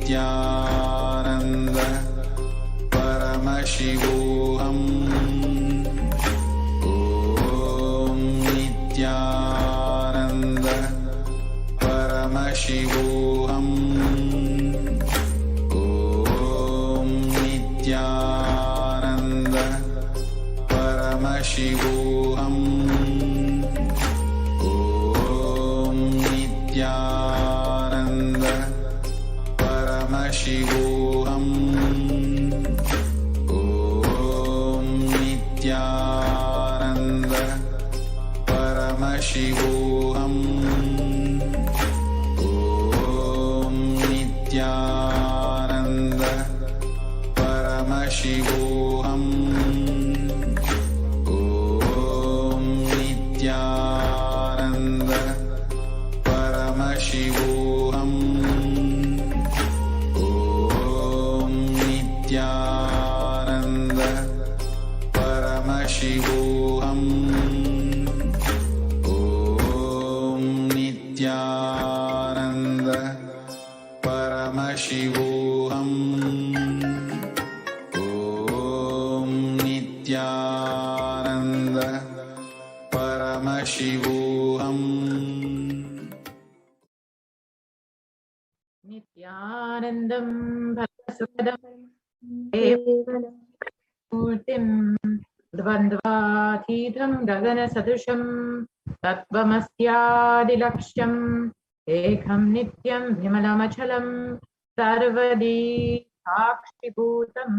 Nithyananda Paramashivoham. Om Nithyananda Paramashivoham. Om Nithyananda Paramashivoham. Om Nithyananda Paramashivoham. Om Nithyananda Paramashivoham. Om Nithyananda Paramashivoham. Om Nithyananda Paramashivoham. Om Nithyananda Paramashivoham. Om Nithyananda Paramashivoham. Om Nithyananda Paramashivoham. Nithyanandam Bhagasukadam Murtim Dvandvathidham Gagana Sadusham Tatvamasyadilaksham Ekam Nityam Vimalamachalam Sarvadi Sakshibhutam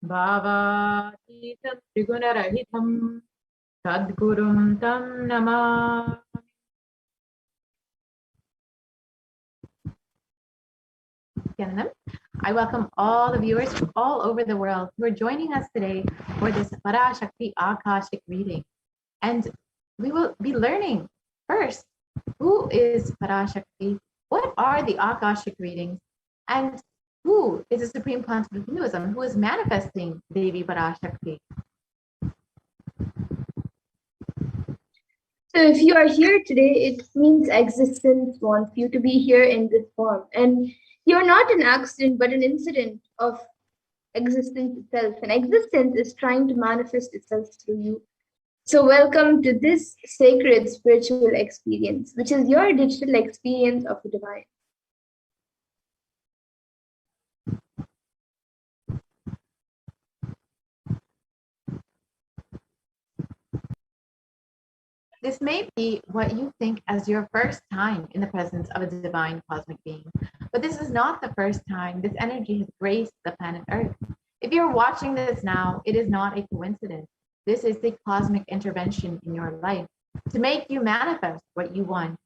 Bhavathidham Trigunarahitham Sadgurum Tam Namah. I welcome all the viewers from all over the world who are joining us today for this Parashakti Akashic reading. And we will be learning first, who is Parashakti? What are the Akashic readings? And who is the Supreme Concept of Hinduism who is manifesting Devi Parashakti? So if you are here today, it means existence wants you to be here in this form. And you're not an accident, but an incident of existence itself. And existence is trying to manifest itself through you. So welcome to this sacred spiritual experience, which is your digital experience of the divine. This may be what you think as your first time in the presence of a divine cosmic being, but this is not the first time this energy has graced the planet Earth. If you're watching this now, it is not a coincidence. This is the cosmic intervention in your life to make you manifest what you want.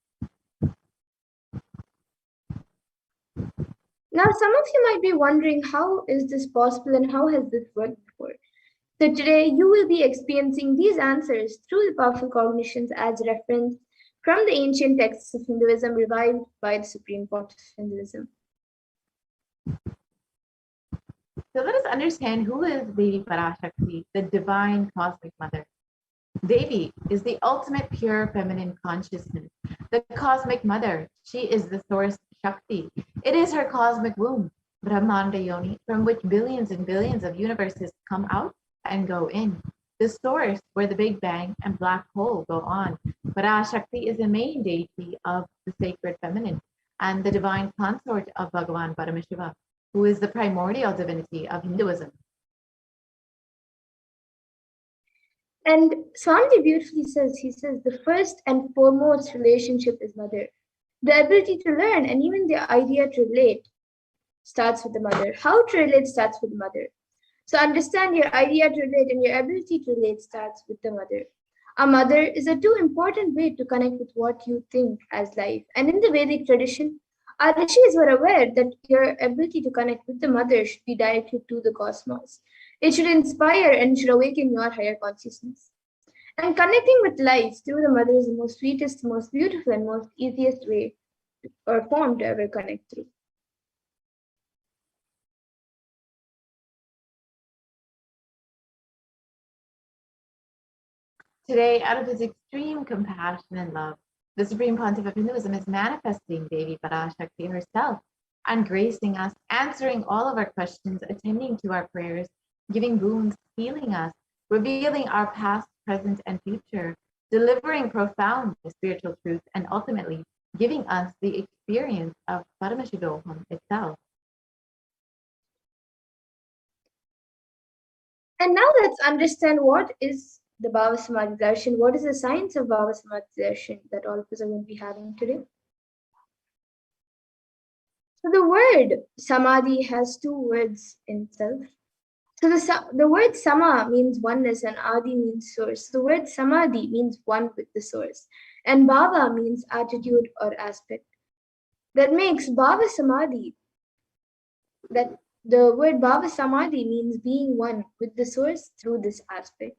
Now, some of you might be wondering, how is this possible and how has this worked before? So today you will be experiencing these answers through the powerful cognitions as reference from the ancient texts of Hinduism revived by the Supreme Pontiff of Hinduism. So let us understand who is Devi Parashakti, the divine cosmic mother. Devi is the ultimate pure feminine consciousness, the cosmic mother. She is the source Shakti. It is her cosmic womb, Brahmanda Yoni, from which billions and billions of universes come out and go in. The source where the Big Bang and black hole go on. Parashakti is the main deity of the sacred feminine and the divine consort of Bhagavan Paramashiva, who is the primordial divinity of Hinduism. And Swamiji beautifully says, he says, the first and foremost relationship is mother. The ability to learn and even the idea to relate starts with the mother. How to relate starts with the mother. So understand your idea to relate and your ability to relate starts with the mother. A mother is a too important way to connect with what you think as life. And in the Vedic tradition, our rishis were aware that your ability to connect with the mother should be directed to the cosmos. It should inspire and should awaken your higher consciousness. And connecting with life through the mother is the most sweetest, most beautiful, and most easiest way or form to ever connect through. Today, out of his extreme compassion and love, the Supreme Pontiff of Hinduism is manifesting Devi Parashakti herself and gracing us, answering all of our questions, attending to our prayers, giving boons, healing us, revealing our past, present, and future, delivering profound spiritual truths, and ultimately giving us the experience of Paramashivoham itself. And now let's understand what is the Bhava Samadhi Darshan, what is the science of Bhava Samadhi Darshan that all of us are going to be having today. So the word Samadhi has two words in itself. So the word Sama means oneness and Adi means source. So the word Samadhi means one with the source. And Bhava means attitude or aspect. That makes Bhava Samadhi, that the word Bhava Samadhi means being one with the source through this aspect.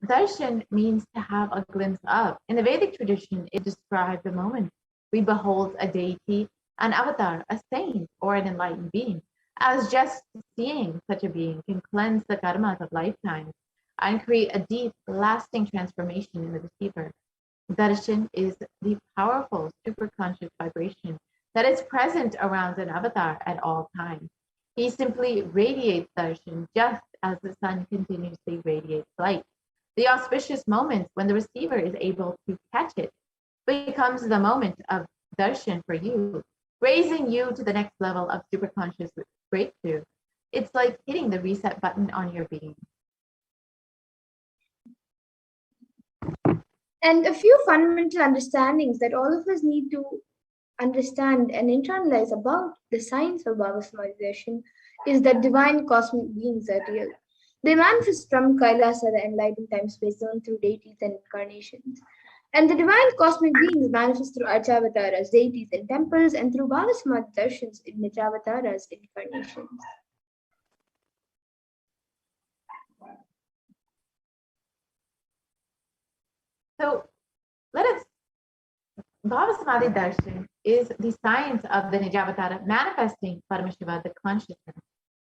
Darshan means to have a glimpse of. In the Vedic tradition, it describes the moment we behold a deity, an avatar, a saint, or an enlightened being, as just seeing such a being can cleanse the karmas of lifetimes and create a deep, lasting transformation in the receiver. Darshan is the powerful superconscious vibration that is present around an avatar at all times. He simply radiates darshan just as the sun continuously radiates light. The auspicious moment when the receiver is able to catch it becomes the moment of darshan for you, raising you to the next level of superconscious breakthrough. It's like hitting the reset button on your being. And a few fundamental understandings that all of us need to understand and internalize about the science of Bhava Samadhi Darshan is that divine cosmic beings are real. They manifest from Kailasa, the enlightened time-space zone, through deities and incarnations. And the divine cosmic beings manifest through Archavataras, deities in temples, and through Bhava Samadhi Darshans in Nijavataras, incarnations. So Bhava Samadhi Darshan is the science of the Nijavatara manifesting Paramashiva, the consciousness.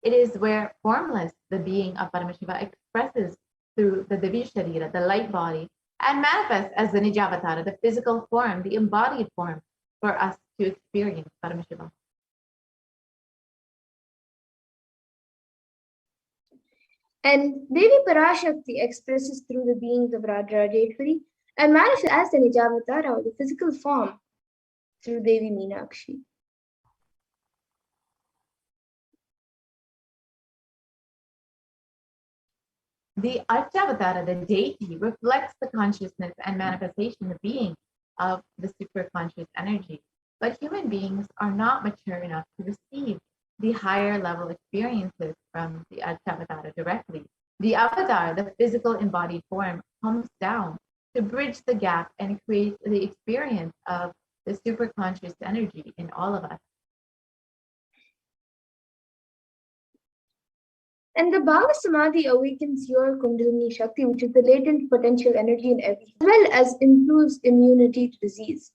It is where formless, the being of Paramashiva, expresses through the Divi Sharira, the light body, and manifests as the Nijavatara, the physical form, the embodied form for us to experience Paramashiva. And Devi Parashakti expresses through the beings of Radharajeshwari and manifests as the Nijavatara, or the physical form, through Devi Meenakshi. The Archavatara, the deity, reflects the consciousness and manifestation, the being of the superconscious energy. But human beings are not mature enough to receive the higher level experiences from the Archavatara directly. The avatar, the physical embodied form, comes down to bridge the gap and create the experience of the superconscious energy in all of us. And the Bhava Samadhi awakens your Kundalini Shakti, which is the latent potential energy in everything, as well as improves immunity to disease.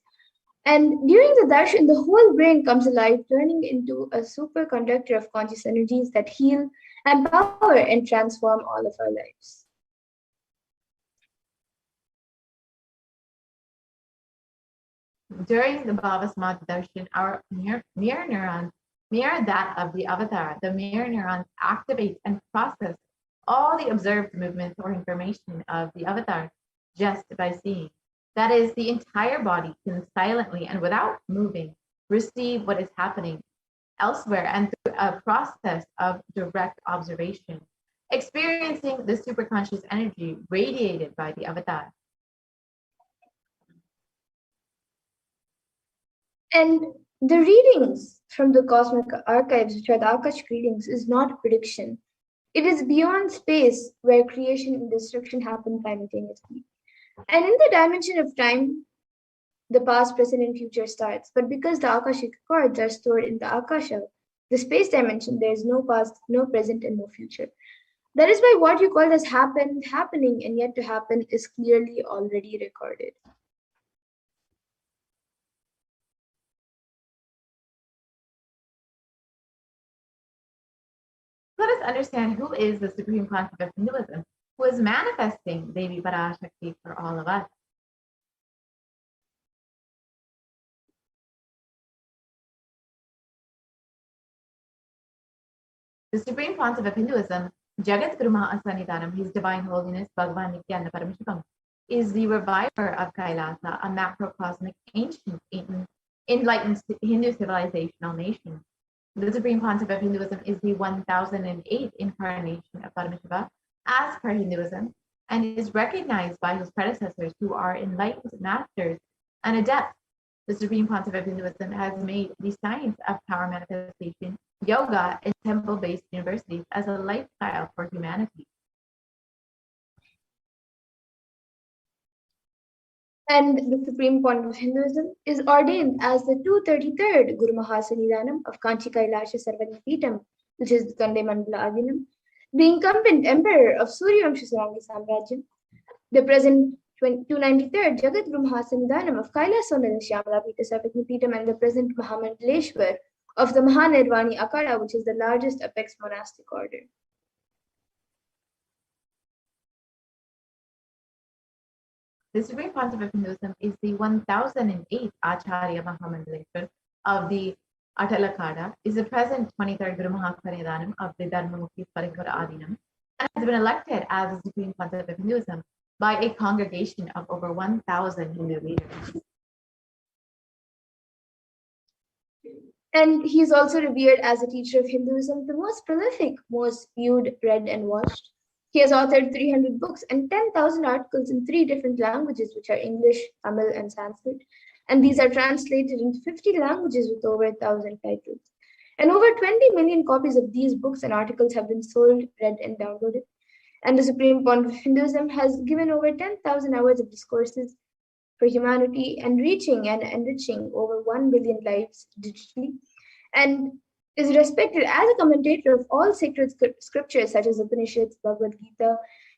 And during the darshan, the whole brain comes alive, turning into a superconductor of conscious energies that heal, empower, and transform all of our lives. During the Bhava Samadhi Darshan, our mirror neurons mirror that of the avatar. The mirror neurons activate and process all the observed movements or information of the avatar just by seeing. That is, the entire body can silently and without moving receive what is happening elsewhere and through a process of direct observation, experiencing the superconscious energy radiated by the avatar. And the readings from the cosmic archives, which are the Akashic readings, is not prediction. It is beyond space where creation and destruction happen simultaneously. And in the dimension of time, the past, present, and future starts. But because the Akashic chords are stored in the Akasha, the space dimension, there is no past, no present, and no future. That is why what you call as happened, happening, and yet to happen is clearly already recorded. Let us understand who is the supreme concept of Hinduism, who is manifesting Devi Parashakti for all of us. The Supreme Pontiff of Hinduism, Jagat Guru Mahasannidhanam, His Divine Holiness Bhagavan Nithyananda Paramashivam, is the reviver of Kailasa, a macrocosmic ancient enlightened Hindu civilizational nation. The Supreme Pontiff of Hinduism is the 1008th incarnation of Paramashiva as per Hinduism, and is recognized by his predecessors who are enlightened masters and adepts. The Supreme Pontiff of Hinduism has made the science of power manifestation, yoga, and temple-based universities as a lifestyle for humanity. And the Supreme Pontiff of Hinduism is ordained as the 233rd Guru Mahasannidhanam of Kanchi Kailasha Sarvagna which is Kande Mandala Adinam, the incumbent emperor of Suryavamsha Sarangi Samrajyam, the present 293rd Jagat Guru Mahasannidhanam of Kailasonada Shyamala Pita Sarvagna and the present Mahamandaleshwar of the Mahanirvani Akara, which is the largest apex monastic order. The Supreme Pontiff of Hinduism is the 1008th Acharya Mahamandaleshwar of the Atalakada, is the present 23rd Guru Mahasannidhanam of the Dharmamukhi Parikara Adinam, and has been elected as the Supreme Pontiff of Hinduism by a congregation of over 1,000 Hindu leaders. And he is also revered as a teacher of Hinduism, the most prolific, most viewed, read, and watched. He has authored 300 books and 10,000 articles in 3 different languages, which are English, Tamil, and Sanskrit. And these are translated into 50 languages with over 1,000 titles. And over 20 million copies of these books and articles have been sold, read, and downloaded. And the Supreme Pontiff of Hinduism has given over 10,000 hours of discourses for humanity and reaching and enriching over 1 billion lives digitally, and is respected as a commentator of all sacred scriptures such as Upanishads, Bhagavad Gita,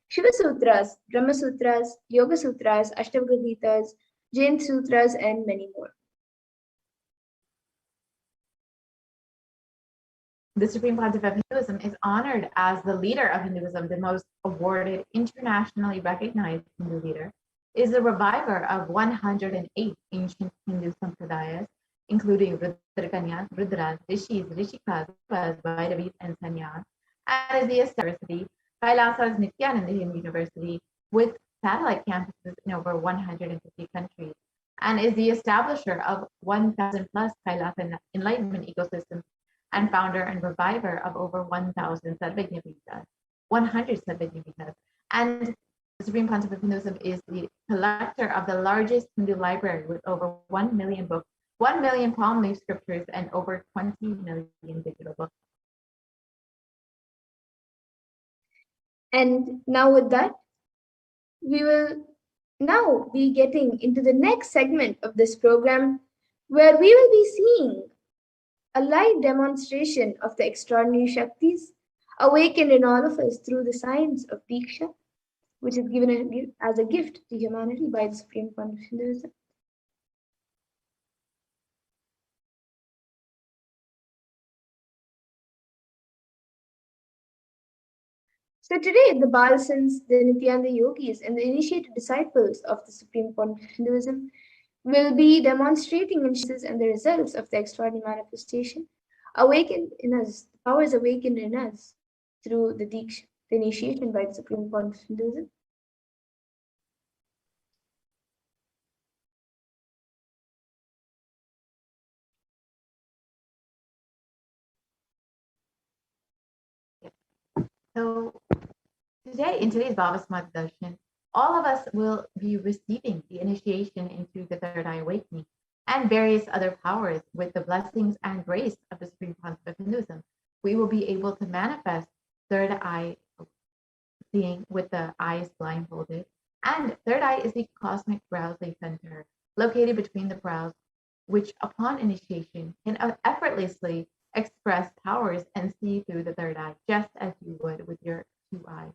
Shiva Sutras, Brahma Sutras, Yoga Sutras, Ashtavakra Gitas, Jain Sutras, and many more. The Supreme Pontiff of Hinduism is honored as the leader of Hinduism, the most awarded, internationally recognized Hindu leader, is the reviver of 108 ancient Hindu sampradayas, including Rudrakanyas, Rudras, Rishis, Rishikas, Vairavis, and Sanyas, and is the University, Kailasa's Nithyananda University, with satellite campuses in over 150 countries, and is the establisher of 1,000 plus Kailasa enlightenment ecosystems, and founder and reviver of over 1,000 Sarvagna Pitas, 100 Sarvagna Pitas, and the Supreme Pontiff of Hinduism is the collector of the largest Hindu library with over 1 million books, 1 million palm leaf scriptures, and over 20 million digital books. And now with that, we will now be getting into the next segment of this program, where we will be seeing a live demonstration of the extraordinary Shaktis awakened in all of us through the science of Diksha, which is given as a gift to humanity by the Supreme Pontiff of Hinduism. So today, the Balasans, the Nityananda Yogis, and the initiated disciples of the Supreme Pontiff of Hinduism will be demonstrating and the results of the extraordinary manifestation awakened in us, the powers awakened in us through the Diksha, the initiation by the Supreme Pontiff of Hinduism. So today, in today's Bhava Samadhi Darshan, all of us will be receiving the initiation into the third eye awakening and various other powers with the blessings and grace of the Supreme Pontiff of Hinduism. We will be able to manifest third eye seeing with the eyes blindfolded. And third eye is the cosmic browsing center located between the brows, which upon initiation can effortlessly express powers and see through the third eye, just as you would with your 2 eyes.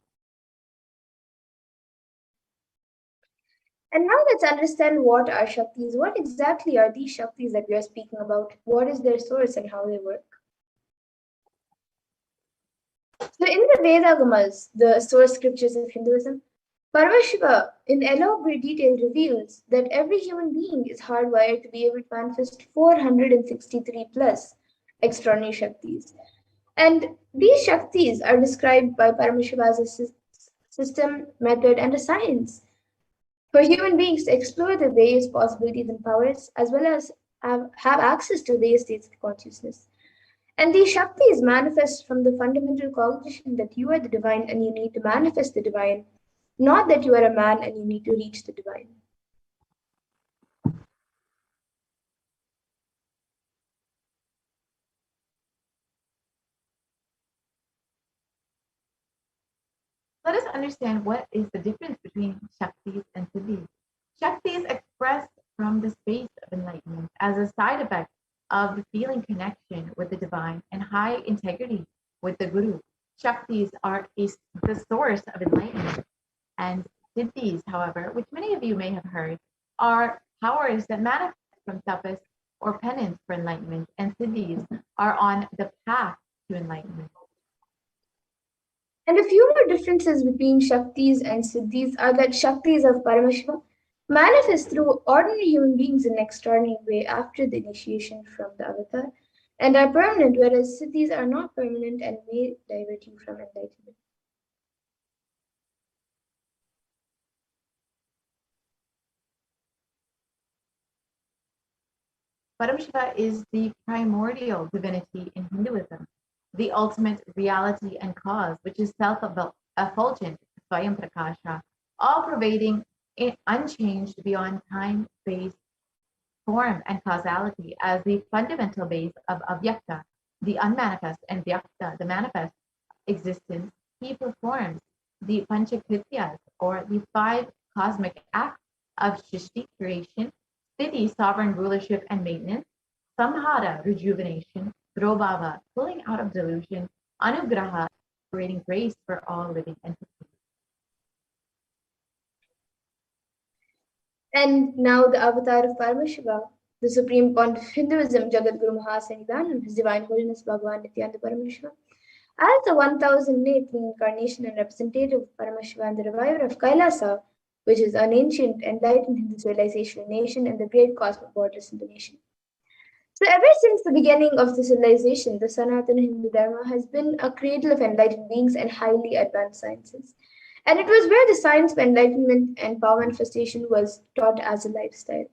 And now let's understand what are Shaktis. What exactly are these Shaktis that we are speaking about? What is their source and how they work? So in the Vedagamas, the source scriptures of Hinduism, Paramashiva in elaborate detail reveals that every human being is hardwired to be able to manifest 463 plus extraordinary Shaktis. And these Shaktis are described by Paramashiva as a system, method, and a science for human beings to explore the various possibilities and powers, as well as have access to various states of consciousness. And these Shaktis manifest from the fundamental cognition that you are the divine and you need to manifest the divine, not that you are a man and you need to reach the divine. Let us understand what is the difference between Shaktis and Siddhis. Shakti is expressed from the space of enlightenment as a side effect of the feeling connection with the divine and high integrity with the Guru. Shaktis are the source of enlightenment, and Siddhis, however, which many of you may have heard, are powers that manifest from tapas or penance for enlightenment, and Siddhis are on the path to enlightenment. And a few more differences between Shaktis and Siddhis are that Shaktis of Paramashiva manifest through ordinary human beings in an extraordinary way after the initiation from the avatar and are permanent, whereas Siddhis are not permanent and may divert you from enlightenment. Paramashiva is the primordial divinity in Hinduism, the ultimate reality and cause, which is self-effulgent, Swayam Prakasha, all-pervading, unchanged beyond time, space, form, and causality as the fundamental base of Avyakta, the unmanifest, and Vyakta, the manifest existence. He performs the Panchakrityas, or the 5 cosmic acts of Shishti, creation, Sthiti, sovereign rulership and maintenance, Samhara, rejuvenation, Drobhava, pulling out of delusion, Anugraha, creating grace for all living entities. And now the avatar of Paramashiva, the supreme pontiff of Hinduism, Jagat Guru Mahasannidhanam, His Divine Holiness Bhagavan Nithyananda Paramashivam, as the 1008th incarnation and representative of Paramashiva and the reviver of Kailasa, which is an ancient enlightened Hindu civilization nation and the great cosmic borders in the nation. So ever since the beginning of the civilization, the Sanatana Hindu Dharma has been a cradle of enlightened beings and highly advanced sciences. And it was where the science of enlightenment and power manifestation was taught as a lifestyle.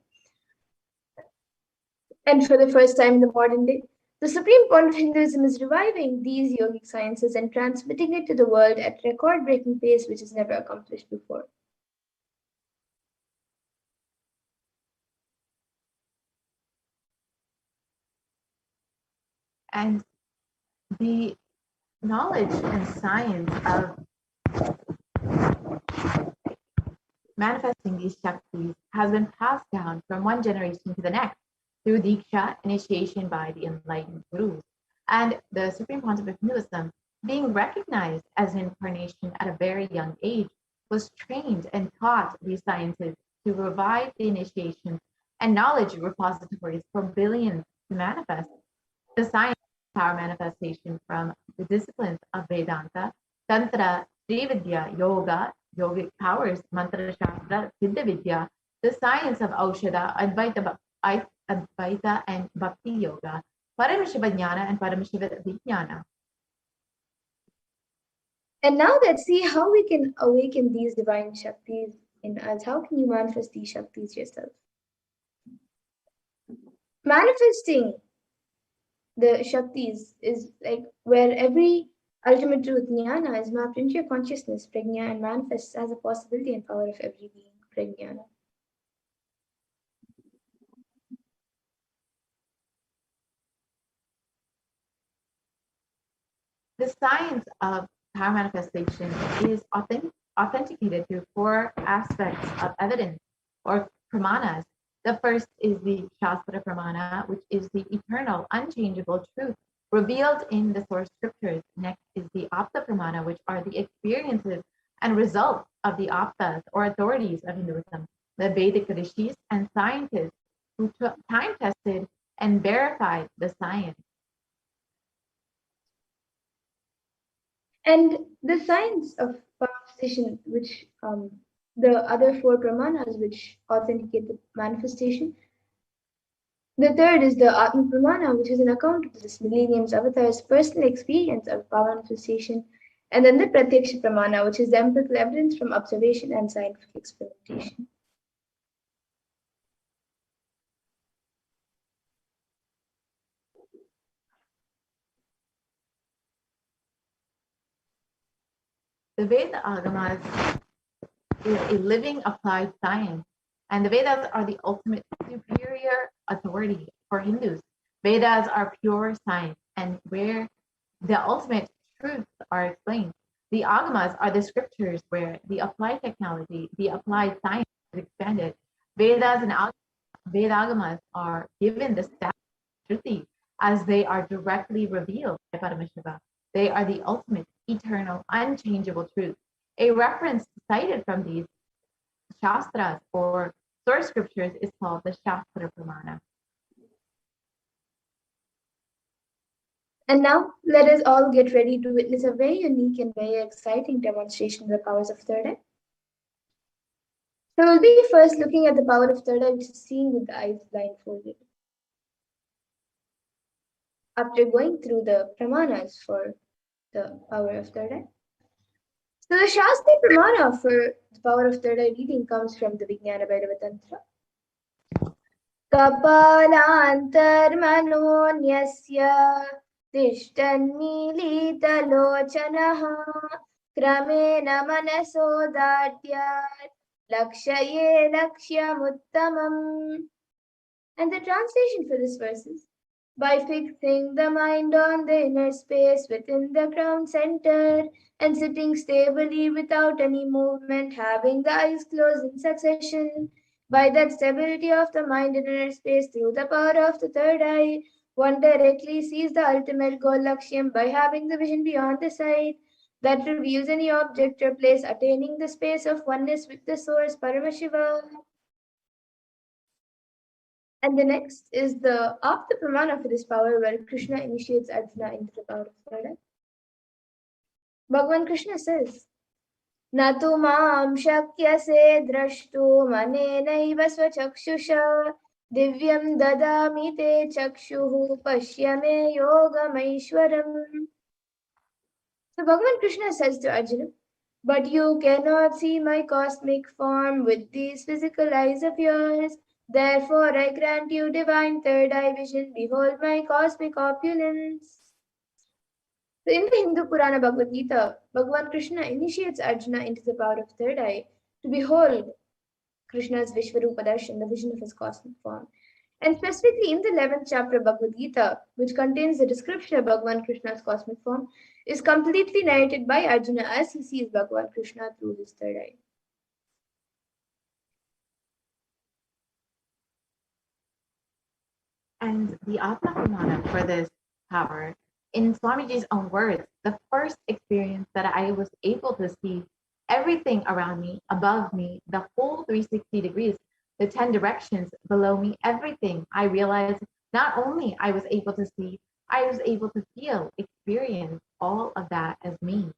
And for the first time in the modern day, the Supreme Point of Hinduism is reviving these yogic sciences and transmitting it to the world at record-breaking pace, which is never accomplished before. And the knowledge and science of manifesting these Shaktis has been passed down from one generation to the next through Diksha, initiation by the enlightened Gurus. And the Supreme Pontiff of Hinduism, being recognized as an incarnation at a very young age, was trained and taught these sciences to revive the initiation and knowledge repositories for billions to manifest the science of power manifestation from the disciplines of Vedanta, Tantra, Srividya, Yoga, yogic powers, Mantra Shastra, Siddha Vidya, the science of Aushadha, Advaita and Bhakti Yoga, Paramashiva Jnana and Paramashiva Vijnana. And now let's see how we can awaken these divine Shaktis in us. How can you manifest these Shaktis yourself? Manifesting the Shaktis is like where every ultimate truth, Jnana, is mapped into your consciousness, Prajna, and manifests as a possibility and power of every being, Prajnana. The science of power manifestation is authenticated through 4 aspects of evidence or pramanas. The first is the Shastra Pramana, which is the eternal, unchangeable truth revealed in the source scriptures. Next is the Apta Pramana, which are the experiences and results of the Aptas or authorities of Hinduism, the Vedic rishis and scientists who time-tested and verified the science. And the science of manifestation, which the other 4 pramanas which authenticate the manifestation, The third is the Atma Pramana, which is an account of this millennium's avatar's personal experience of power manifestation. And then the Pratyaksha Pramana, which is the empirical evidence from observation and scientific experimentation. The Veda Agamas is a living applied science, and the Vedas are the ultimate superior authority for Hindus. Vedas are pure science, and where the ultimate truths are explained. The Agamas are the scriptures where the applied technology, the applied science is expanded. Vedas and Vedagamas are given the status of Shruti as they are directly revealed by Paramashiva. They are the ultimate, eternal, unchangeable truth. A reference cited from these Shastras or source scriptures is called the Shastra Pramana. And now, let us all get ready to witness a very unique and very exciting demonstration of the powers of third eye. So we'll be first looking at the power of third eye, which is seeing with the eyes blindfolded. After going through the pramanas for the power of third eye. So the Shastra Pramana for the power of third eye reading comes from the Vijnana Bhairava Tantra. Kapalantarmanonyasya tishtannilitalochanaha kramena manasodadyat lakshaye lakshyamuttamam. And the translation for this verse is, by fixing the mind on the inner space within the crown center and sitting stably without any movement, having the eyes closed in succession, by that stability of the mind in inner space through the power of the third eye, one directly sees the ultimate goal Lakshyam by having the vision beyond the sight that reveals any object or place, attaining the space of oneness with the source, Paramashiva. And the next is the Apta Pramana for this power, where Krishna initiates Arjuna into the power of third eye. Bhagavan Krishna says, Natu mam shakyase drashtu manenaiva swachakshusha divyam dadami te chakshuhu pashyame yogamaishwaram. So Bhagavan Krishna says to Arjuna, but you cannot see my cosmic form with these physical eyes of yours. Therefore, I grant you divine third eye vision. Behold my cosmic opulence. So in the Hindu Purana Bhagavad Gita, Bhagavan Krishna initiates Arjuna into the power of third eye to behold Krishna's Vishvarupa Darshan, the vision of his cosmic form. And specifically in the 11th chapter of Bhagavad Gita, which contains the description of Bhagavan Krishna's cosmic form, is completely narrated by Arjuna as he sees Bhagavan Krishna through his third eye. And the Atma Pramana for this power, in Swamiji's own words, the first experience that I was able to see everything around me, above me, the whole 360 degrees, the 10 directions below me, everything, I realized not only I was able to see, I was able to feel, experience all of that as me.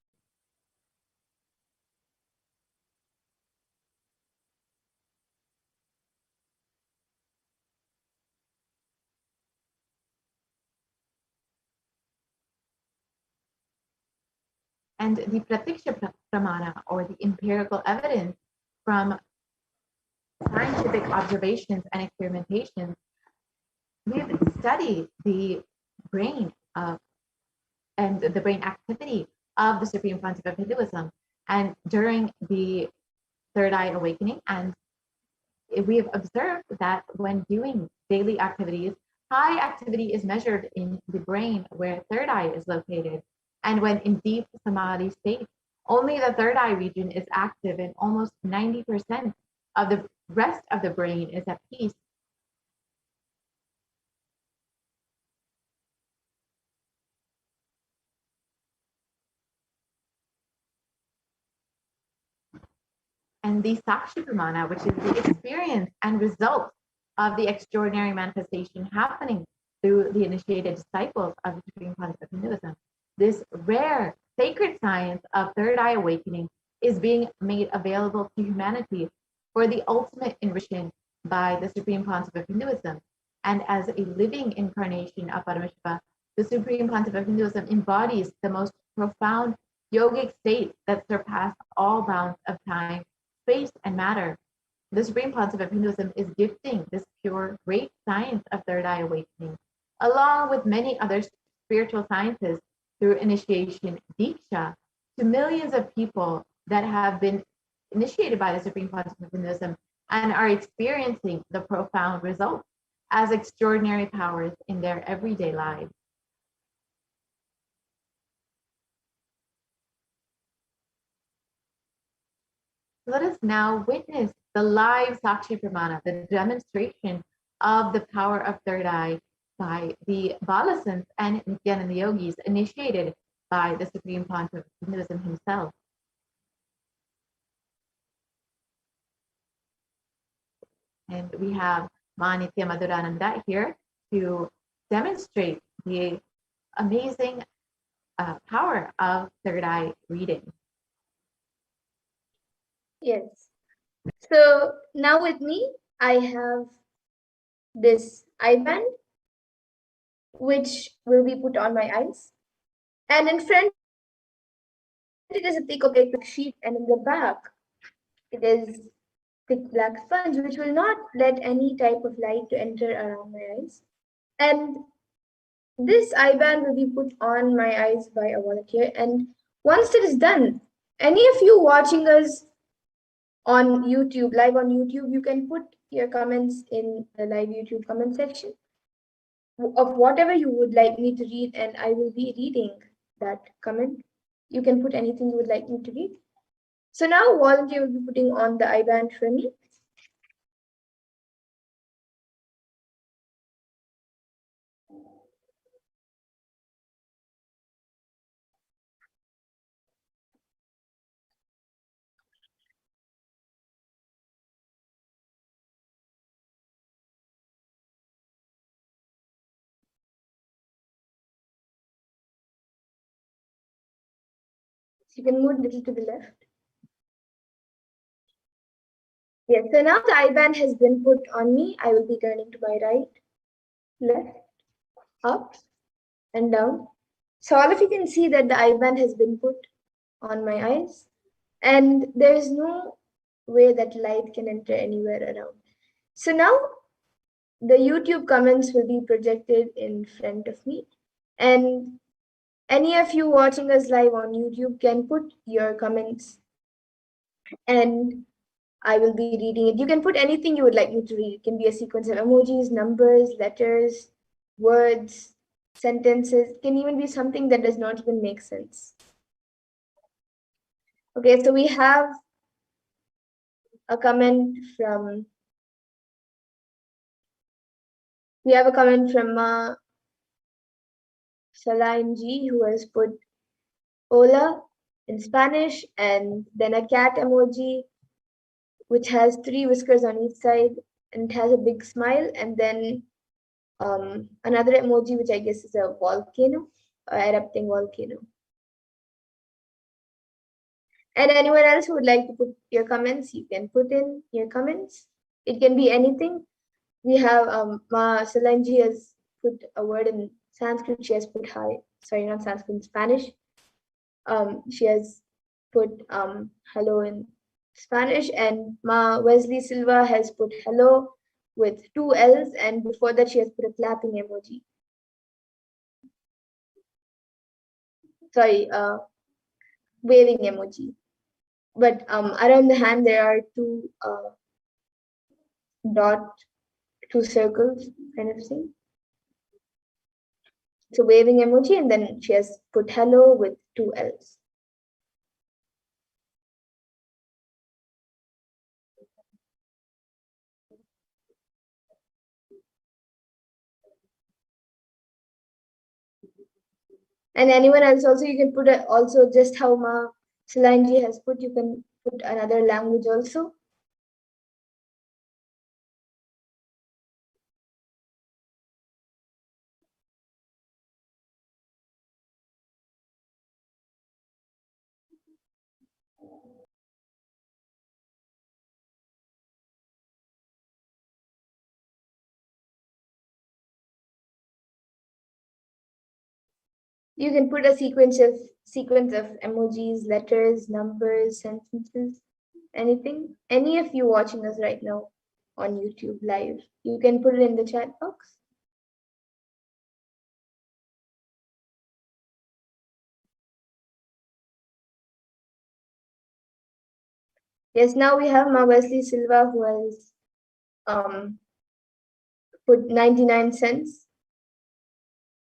And the Pratyaksha Pramana, or the empirical evidence from scientific observations and experimentations, we've studied the brain and the brain activity of the Supreme Concept of Hinduism. And during the Third Eye Awakening, and we have observed that when doing daily activities, high activity is measured in the brain where third eye is located. And when in deep samadhi state, only the third eye region is active and almost 90% of the rest of the brain is at peace. And the Sakshi Pramana, which is the experience and result of the extraordinary manifestation happening through the initiated disciples of the Supreme Concept of Hinduism. This rare sacred science of third eye awakening is being made available to humanity for the ultimate enrichment by the Supreme Concept of Hinduism. And as a living incarnation of Paramashiva, the Supreme Pontiff of Hinduism embodies the most profound yogic states that surpass all bounds of time, space, and matter. The Supreme Pontiff of Hinduism is gifting this pure, great science of third eye awakening, along with many other spiritual sciences through initiation Diksha to millions of people that have been initiated by the Supreme Pontiff of Hinduism and are experiencing the profound results as extraordinary powers in their everyday lives. Let us now witness the live Sakshi Pramana, the demonstration of the power of third eye by the Balasants and Nithyananda yogis initiated by the Supreme Pontiff of Hinduism himself. And we have Manitya Madhurananda here to demonstrate the amazing power of third eye reading. Yes. So now with me, I have this eye band, which will be put on my eyes. And in front, it is a thick opaque sheet, and in the back, it is thick black sponge, which will not let any type of light to enter around my eyes. And this eye band will be put on my eyes by a volunteer. And once it is done, any of you watching us on YouTube, live on YouTube, you can put your comments in the live YouTube comment section of whatever you would like me to read, and I will be reading that comment. You can put anything you would like me to read. So now volunteer will be putting on the eye band for me. So you can move a little to the left. Yes, so now the eye band has been put on me. I will be turning to my right, left, up, and down. So all of you can see that the eye band has been put on my eyes, and there is no way that light can enter anywhere around. So now the YouTube comments will be projected in front of me, and any of you watching us live on YouTube can put your comments and I will be reading it. You can put anything you would like me to read. It can be a sequence of emojis, numbers, letters, words, sentences. It can even be something that does not even make sense. Okay, so we have a comment from Salain G, who has put hola in Spanish, and then a cat emoji which has 3 whiskers on each side and it has a big smile, and then another emoji which I guess is a volcano, erupting volcano. And anyone else who would like to put your comments, you can put in your comments. It can be anything. We have Ma Solanji has put a word in Sanskrit. She has put hi. Sorry, not Sanskrit, in Spanish. She has put hello in Spanish, and Ma Wesley Silva has put hello with 2 L's, and before that she has put a clapping emoji. Sorry, waving emoji. But around the hand there are 2 2 circles kind of thing. So waving emoji, and then she has put hello with 2 L's. And anyone else also, you can put also just how Ma Solanji has put, you can put another language also. You can put a sequence of emojis, letters, numbers, sentences, anything. Any of you watching us right now on YouTube live, you can put it in the chat box. Yes, now we have Ma Wesley Silva, who has put 99 cents.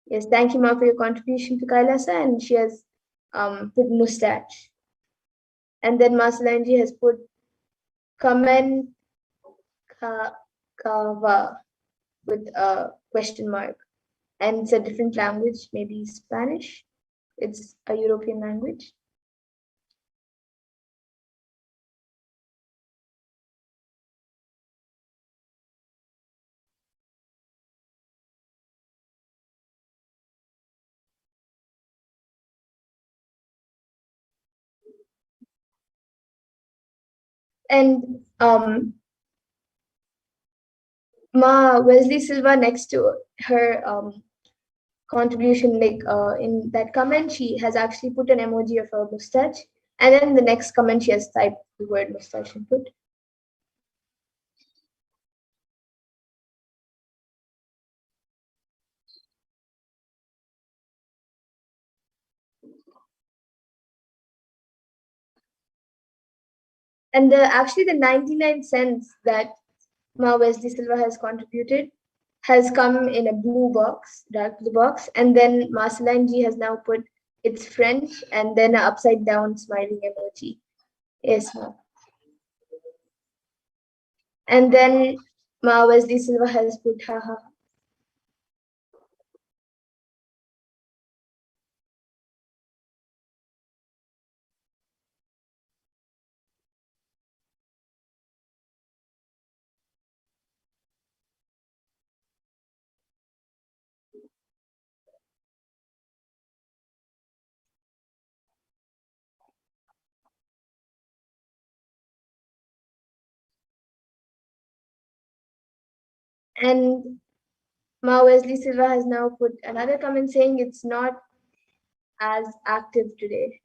Yes, thank you, Ma, for your contribution to Kailasa, and she has put mustache. And then Masalanji has put comment kava with a question mark, and it's a different language, maybe Spanish. It's a European language. And Ma Wesley Silva, next to her contribution, like in that comment, she has actually put an emoji of a mustache, and then the next comment she has typed the word mustache and put. And actually the 99 cents that Ma Wesley Silva has contributed has come in a blue box, dark blue box, and then Marceline G has now put it's French and then an upside down smiling emoji. Yes, Ma. And then Ma Wesley Silva has put haha. And Ma Wesley Silva has now put another comment saying it's not as active today.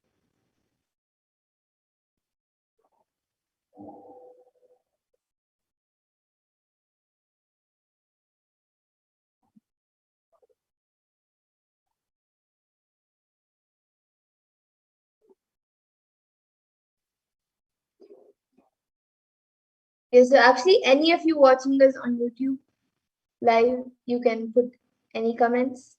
Yes, so actually any of you watching this on YouTube live, you can put any comments.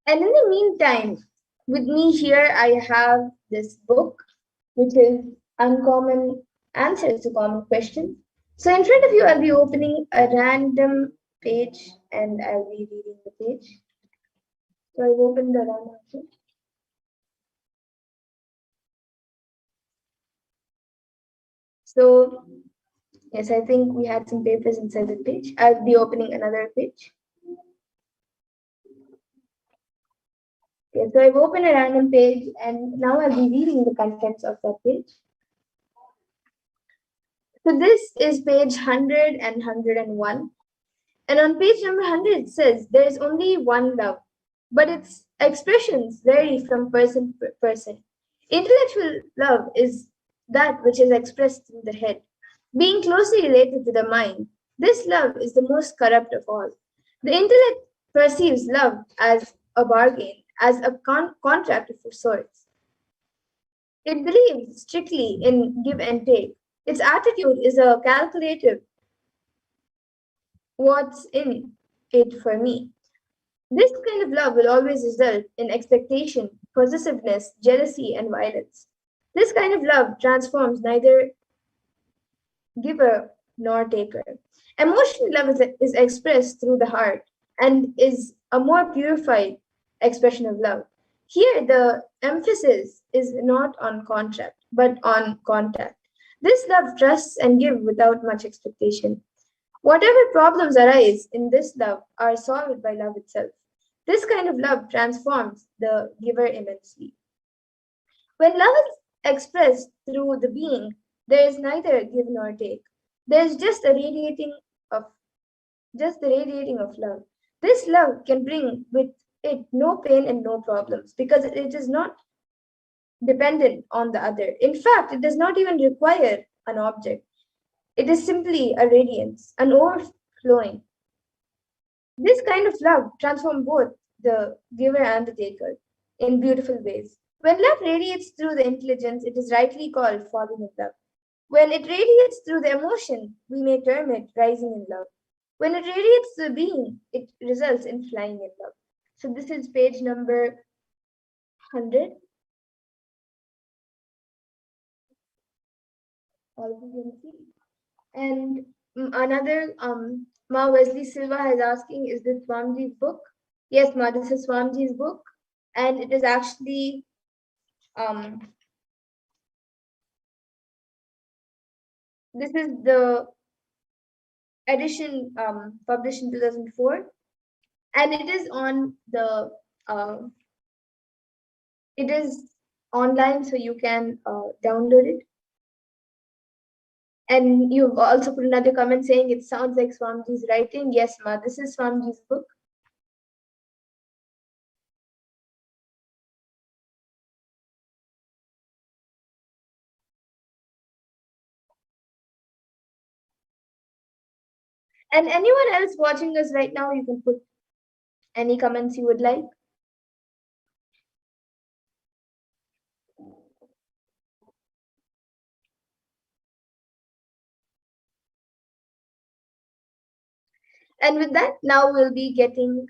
And in the meantime, with me here, I have this book, which is Uncommon Answers to Common Questions. So in front of you, I'll be opening a random page and I'll be reading the page. So I've opened the random page. So yes, I think we had some papers inside the page. I'll be opening another page. Okay, so I've opened a random page and now I'll be reading the contents of that page. So this is page 100 and 101. And on page number 100, it says there is only one love, but its expressions vary from person to person. Intellectual love is that which is expressed through the head. Being closely related to the mind, this love is the most corrupt of all. The intellect perceives love as a bargain, as a contract of sorts. It believes strictly in give and take. Its attitude is a calculative what's in it for me. This kind of love will always result in expectation, possessiveness, jealousy, and violence. This kind of love transforms neither giver nor taker. Emotional love is expressed through the heart and is a more purified expression of love. Here, the emphasis is not on contract, but on contact. This love trusts and gives without much expectation. Whatever problems arise in this love are solved by love itself. This kind of love transforms the giver immensely. When love is expressed through the being, there is neither give nor take. There is just the radiating of love. This love can bring with it no pain and no problems because it is not dependent on the other. In fact, it does not even require an object. It is simply a radiance, an overflowing. This kind of love transforms both the giver and the taker in beautiful ways. When love radiates through the intelligence, it is rightly called falling in love. When it radiates through the emotion, we may term it rising in love. When it radiates through the being, it results in flying in love. So this is page number 100. All of you can see. And another, Ma Wesley Silva is asking, is this Swamiji's book? Yes, Ma, this is Swamiji's book. And it is actually, this is the edition published in 2004. And it is on the, it is online, so you can download it. And you've also put another comment saying it sounds like Swamiji's writing. Yes, Ma, this is Swamiji's book. And anyone else watching us right now, you can put any comments you would like. And with that, now we'll be getting,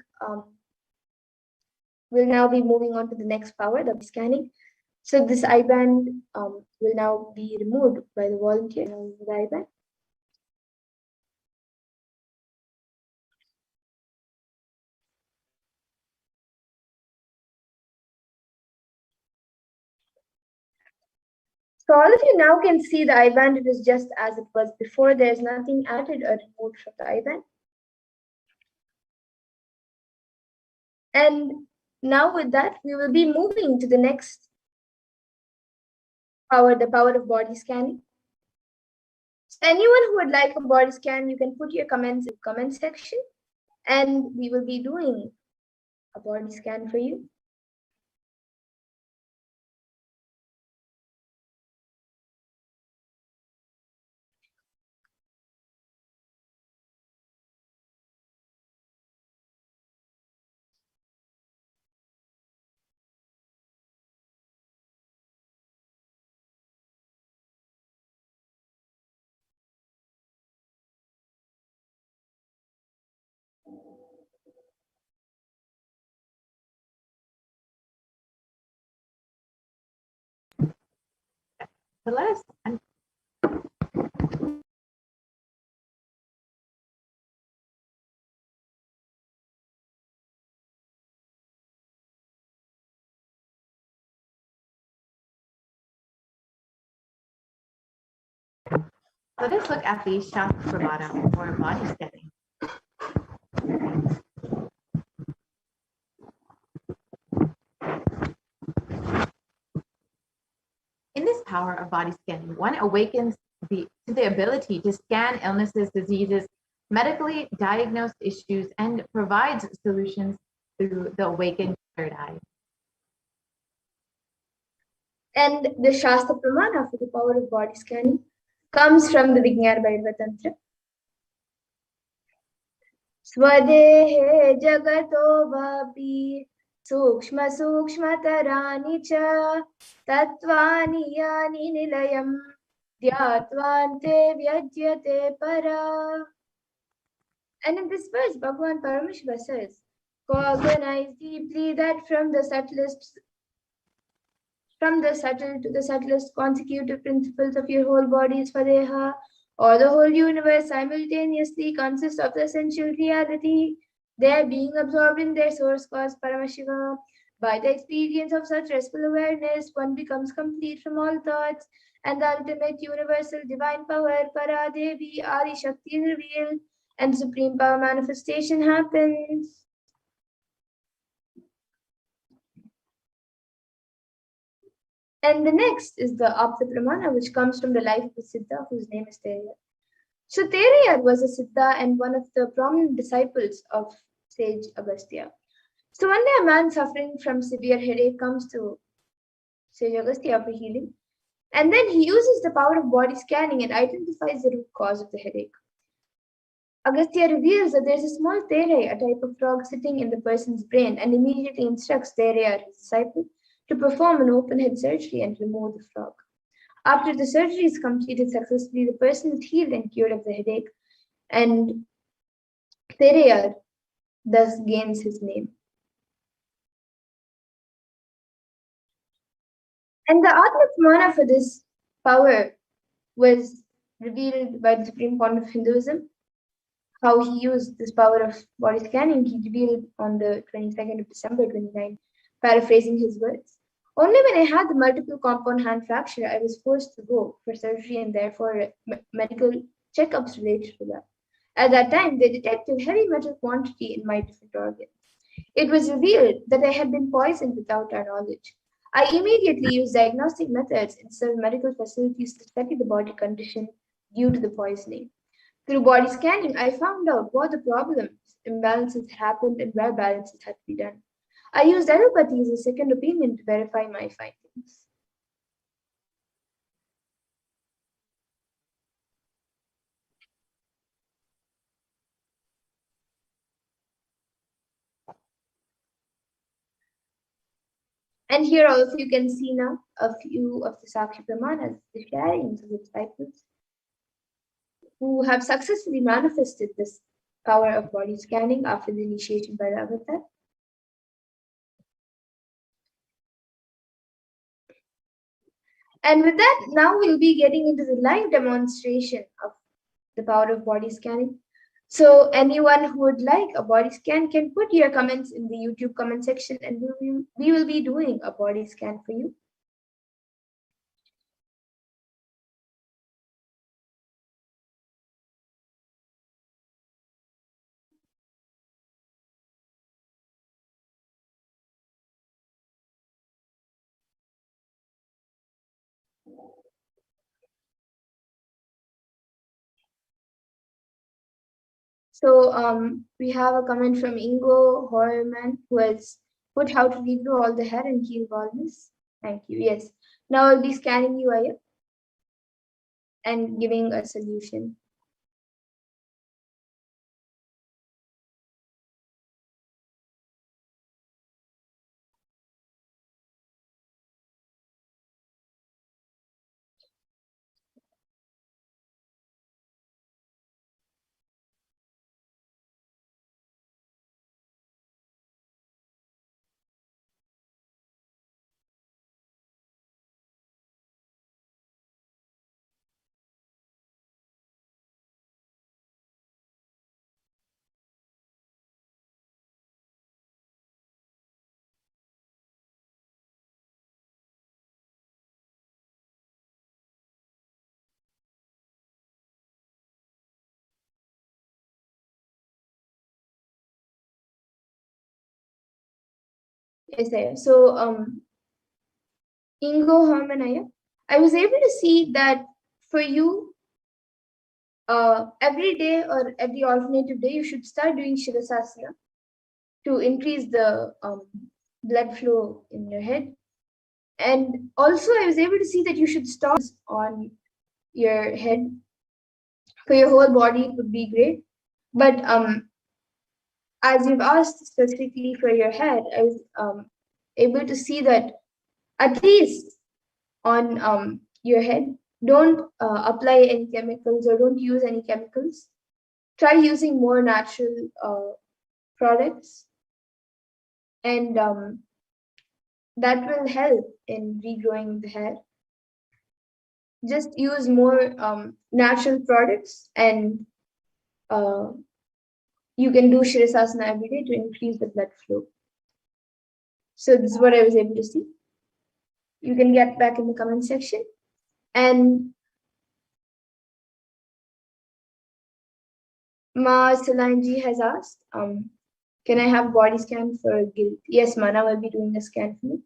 we'll now be moving on to the next power, the scanning. So this I-band will now be removed by the volunteer. The I-band. So all of you now can see the I-band. It is just as it was before. There is nothing added or removed from the I-band. And now with that, we will be moving to the next power, the power of body scanning. So anyone who would like a body scan, you can put your comments in the comment section, and we will be doing a body scan for you. So let us let us look at the Shastra or body scanning. In this power of body scanning, one awakens to the ability to scan illnesses, diseases, medically diagnosed issues, and provides solutions through the awakened third eye. And the Shastra Pramana for the power of body scanning comes from the Vijnana Bhairava Tantra. Swadehe jagato vapi sukshma sukshmatarani cha tatvani yani nilayam dhyatvante vyajyate para. And in this verse, Bhagavan Paramashiva says, cognize deeply that from the subtle to the subtlest consecutive principles of your whole body is Swadeha, or the whole universe simultaneously consists of the essential reality. They are being absorbed in their source cause Paramashiva. By the experience of such restful awareness, one becomes complete from all thoughts, and the ultimate universal divine power, Paradevi Adi Shakti is revealed. and supreme power manifestation happens. And the next is the Apta Pramana, which comes from the life of the Siddha, whose name is Teriyar. So Teriyar was a Siddha and one of the prominent disciples of sage Agastya. So one day a man suffering from severe headache comes to sage Agastya for healing. And then he uses the power of body scanning and identifies the root cause of the headache. Agastya reveals that there is a small Terai, a type of frog, sitting in the person's brain, and immediately instructs Teraya, his disciple, to perform an open head surgery and remove the frog. After the surgery is completed successfully, the person is healed and cured of the headache, and Teraya thus gains his name. And the Atma for this power was revealed by the Supreme Founder of Hinduism. How he used this power of body scanning, he revealed on the 22nd of December 29, paraphrasing his words. Only when I had the multiple compound hand fracture, I was forced to go for surgery and therefore medical checkups related to that. At that time, they detected heavy metal quantity in my different organs. It was revealed that I had been poisoned without our knowledge. I immediately used diagnostic methods instead of medical facilities to study the body condition due to the poisoning. Through body scanning, I found out what the problems, imbalances happened, and where balances had to be done. I used allopathy as a second opinion to verify my findings. And here all of you can see now a few of the Sakshi Pramanas, the sharings of the disciples, who have successfully manifested this power of body scanning after the initiation by the avatar. And with that, now we'll be getting into the live demonstration of the power of body scanning. So anyone who would like a body scan can put your comments in the YouTube comment section, and we will be doing a body scan for you. So we have a comment from Ingo Horman, who has put how to regrow all the hair and heal baldness. Thank you. Yes. Now I'll be scanning you, Aya, and giving a solution. Yes, Aya. So Ingo Horman, Aya, I was able to see that for you, every day or every alternative day, you should start doing Shirasasana to increase the blood flow in your head. And also, I was able to see that you should stop on your head. For your whole body, it would be great. But as you've asked specifically for your head, I was able to see that at least on your head, don't apply any chemicals or don't use any chemicals. Try using more natural products, and that will help in regrowing the hair. Just use more natural products, and you can do Shirasasana every day to increase the blood flow. So this is what I was able to see. You can get back in the comment section. And Ma Salanji has asked, can I have body scan for guilt? Yes, Mana will be doing a scan for me.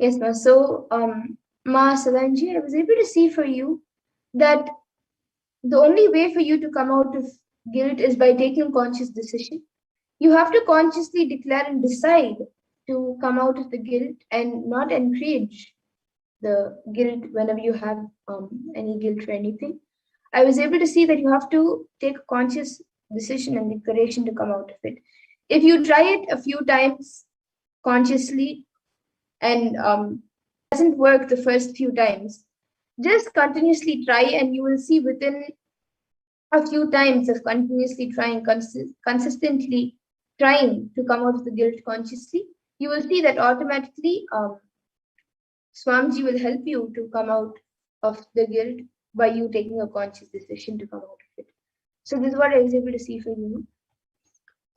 Yes, Ma. So, Ma Salanji, I was able to see for you that the only way for you to come out of guilt is by taking conscious decision. You have to consciously declare and decide to come out of the guilt and not encourage the guilt whenever you have any guilt or anything. I was able to see that you have to take a conscious decision and declaration to come out of it. If you try it a few times consciously and doesn't work the first few times, just continuously try and you will see within a few times of continuously trying, consistently trying to come out of the guilt consciously, you will see that automatically Swamiji will help you to come out of the guilt by you taking a conscious decision to come out of it. So this is what I was able to see for you.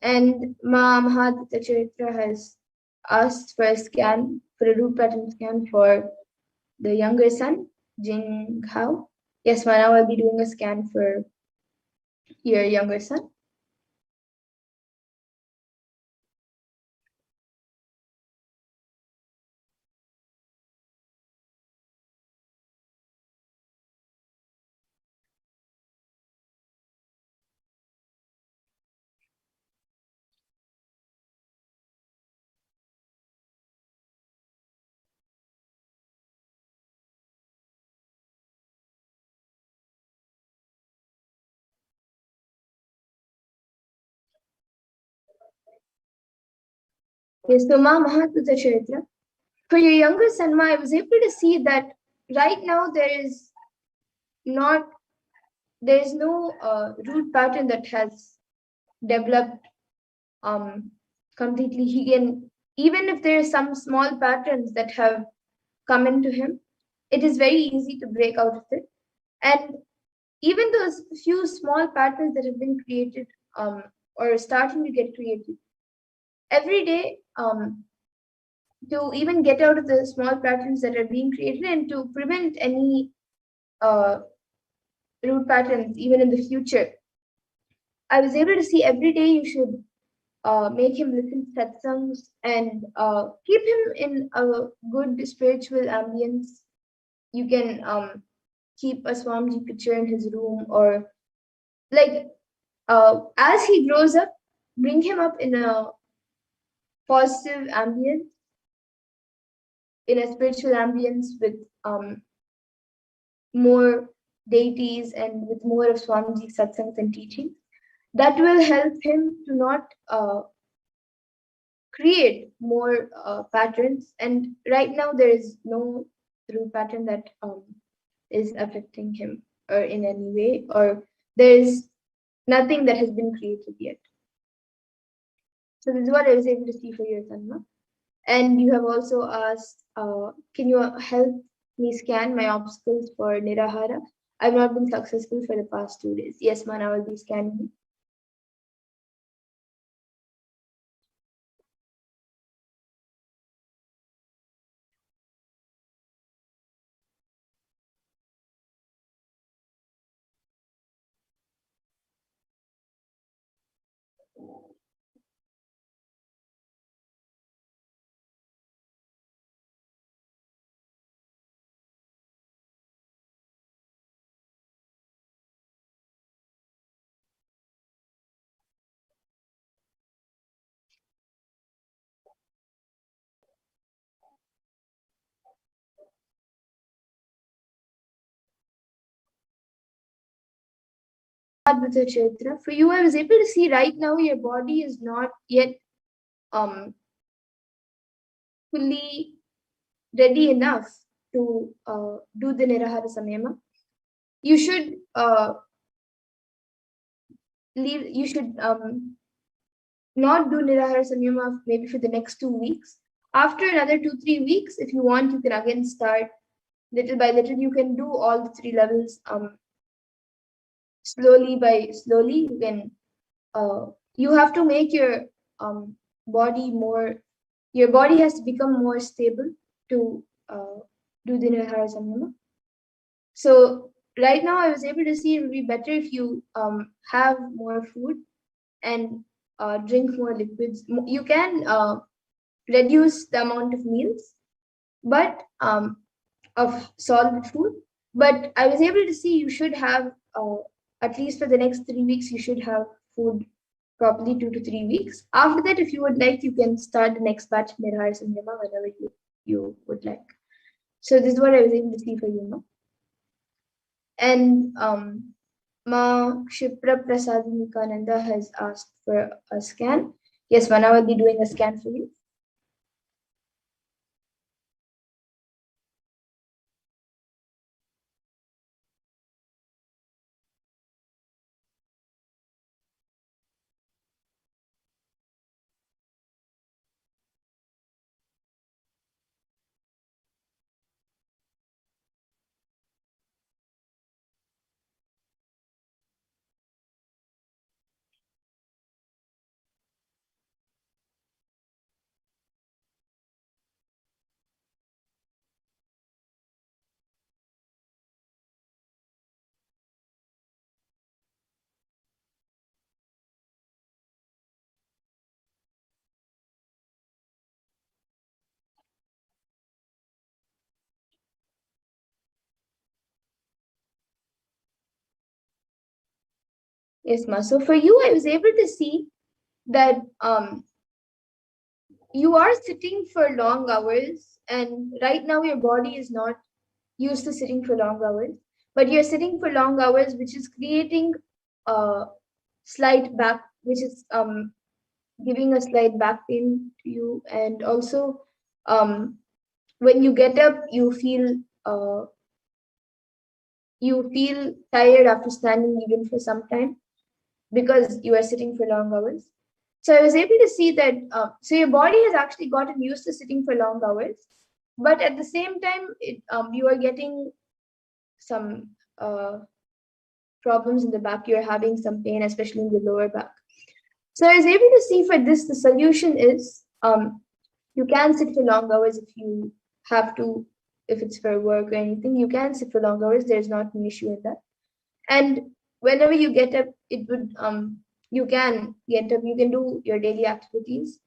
And Ma Mahatma Charitra has asked for a scan, for a root pattern scan for the younger son, Jing Hao. Yes, Ma, now I'll be doing a scan for your younger son. Yes, so Ma Mahatma Charitra. For your younger son, Ma, I was able to see that right now there is no root pattern that has developed completely. He can, even if there are some small patterns that have come into him, it is very easy to break out of it. And even those few small patterns that have been created or starting to get created every day, to even get out of the small patterns that are being created and to prevent any uh, root patterns even in the future. I was able to see every day you should make him listen to satsangs and keep him in a good spiritual ambience. You can keep a Swamiji picture in his room, or like as he grows up, bring him up in a positive ambience, in a spiritual ambience with more deities and with more of Swamiji satsangs and teachings. That will help him to not create more patterns. And right now there is no root pattern that is affecting him or in any way, or there is nothing that has been created yet. So this is what I was able to see for your Tanma. And you have also asked, can you help me scan my obstacles for Nirahara? I've not been successful for the past 2 days. Yes, man, I will be scanning. Advaita Chaitra, for you, I was able to see right now your body is not yet fully ready enough to do the Nirahara Samyama. You should not do Nirahara Samyama maybe for the next 2 weeks. After another 2-3 weeks, if you want, you can again start little by little. You can do all the 3 levels slowly by slowly. You can you have to make your body more. Your body has to become more stable to do the Nirahara Samyama. So right now, I was able to see it would be better if you have more food and drink more liquids. You can reduce the amount of meals, but of solid food. But I was able to see you should have at least for the next 3 weeks, you should have food properly 2 to 3 weeks. After that, if you would like, you can start the next batch of Nirahara Samyama whenever you would like. So this is what I was able to see for you now. And Ma Kshipra Prasad Nikananda has asked for a scan. Yes, Mana will be doing a scan for you. Yes, Ma. So for you, I was able to see that you are sitting for long hours, and right now your body is not used to sitting for long hours, but you're sitting for long hours, which is creating a slight back, which is giving a slight back pain to you, and also when you get up, you feel tired after standing even for some time because you are sitting for long hours. So I was able to see that. So your body has actually gotten used to sitting for long hours, but at the same time, you are getting some problems in the back. You're having some pain, especially in the lower back. So I was able to see for this, the solution is you can sit for long hours if you have to, if it's for work or anything. You can sit for long hours. There's not an issue in that. And whenever you get up, it would you can get up. You can do your daily activities.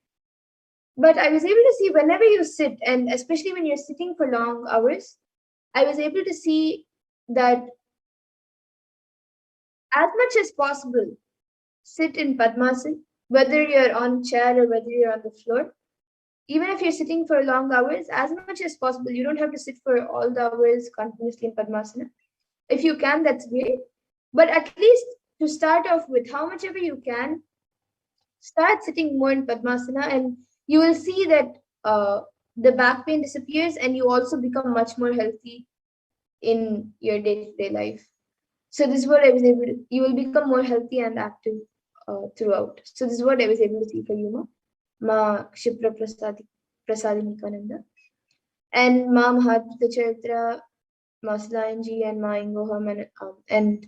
But I was able to see whenever you sit, and especially when you're sitting for long hours, I was able to see that as much as possible, sit in Padmasana, whether you're on chair or whether you're on the floor. Even if you're sitting for long hours, as much as possible, you don't have to sit for all the hours continuously in Padmasana. If you can, that's great. But at least to start off with, how much ever you can, start sitting more in Padmasana, and you will see that the back pain disappears, and you also become much more healthy in your day-to-day life. So this is what I was able to, you will become more healthy and active throughout. So this is what I was able to see for you, Ma Kshipra Prasadi Nikananda. And Ma Mahatma Charitra, Ma Slanji, and Ma Ingo Harman, and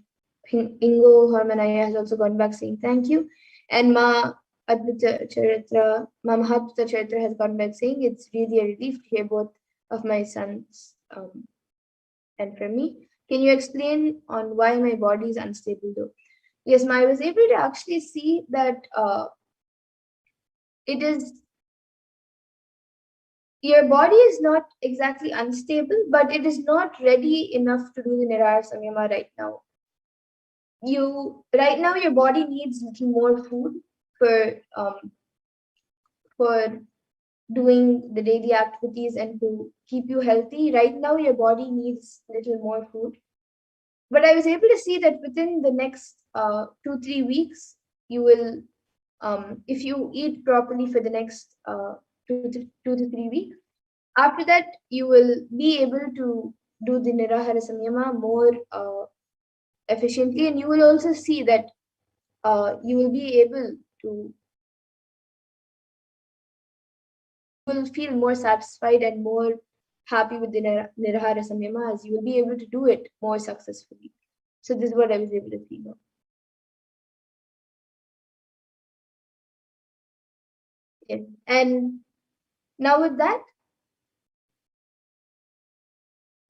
Ingo Harmanaya has also gone back saying thank you. And Ma Advaita Charitra, Ma Mahatma Charitra has gone back saying it's really a relief to hear both of my sons and for me. Can you explain on why my body is unstable though? Yes, I was able to actually see that it is, your body is not exactly unstable, but it is not ready enough to do the Nirahara Samyama right now. Right now your body needs little more food for doing the daily activities and to keep you healthy. Right now your body needs little more food. But I was able to see that within the next 2-3 weeks, you will, if you eat properly for the next 2 to 3 weeks, after that, you will be able to do the Nirahara Samyama more efficiently, and you will also see that you will be able to, will feel more satisfied and more happy with the Nirahara Samyama, as you will be able to do it more successfully. So this is what I was able to see now. Yes. And now with that,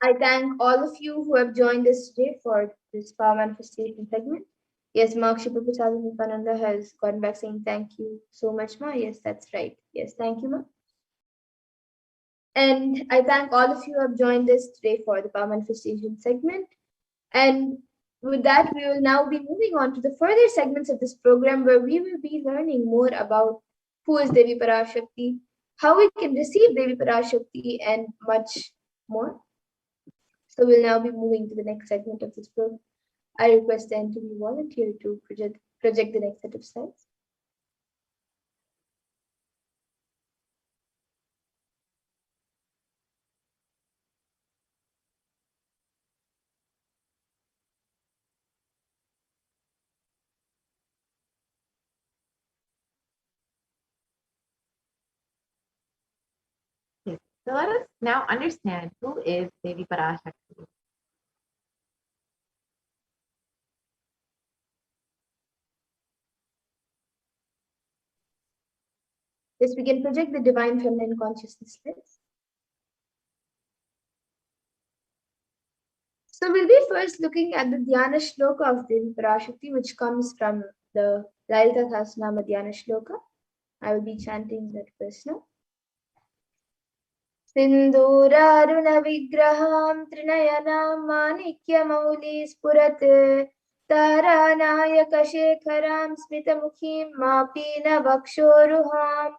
I thank all of you who have joined us today for this power manifestation segment. Yes, Mark Nithyananda has gotten back saying thank you so much, Ma. Yes, that's right. Yes, thank you, Ma. And I thank all of you who have joined us today for the power manifestation segment. And with that, we will now be moving on to the further segments of this program, where we will be learning more about who is Devi Parashakti, how we can receive Devi Parashakti, and much more. So we'll now be moving to the next segment of this program. I request the interview volunteer to project the next set of slides. So let us now understand who is Devi Parashakti. Yes, we can project the divine feminine consciousness slides. So we'll be first looking at the Dhyana Shloka of Devi Parashakti, which comes from the Lalita Sahasranama Dhyana Shloka. I will be chanting that first now. Sindhuraruna vigraham trinayana manikya mauli spurat taranayaka shekharam smitamukhim mapina vakshoruham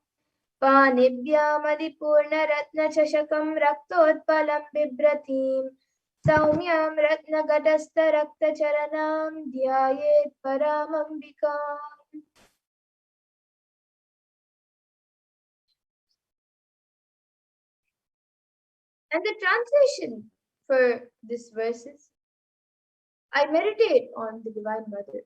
पानिभ्यामदिपूर्ण रत्नचषकं रक्तोत्पलं बिभ्रतीं सौम्यं रत्नघटस्थ रक्तचरणां ध्यायेत् परामम्बिकाम्. And the translation for this verse is, I meditate on the Divine Mother.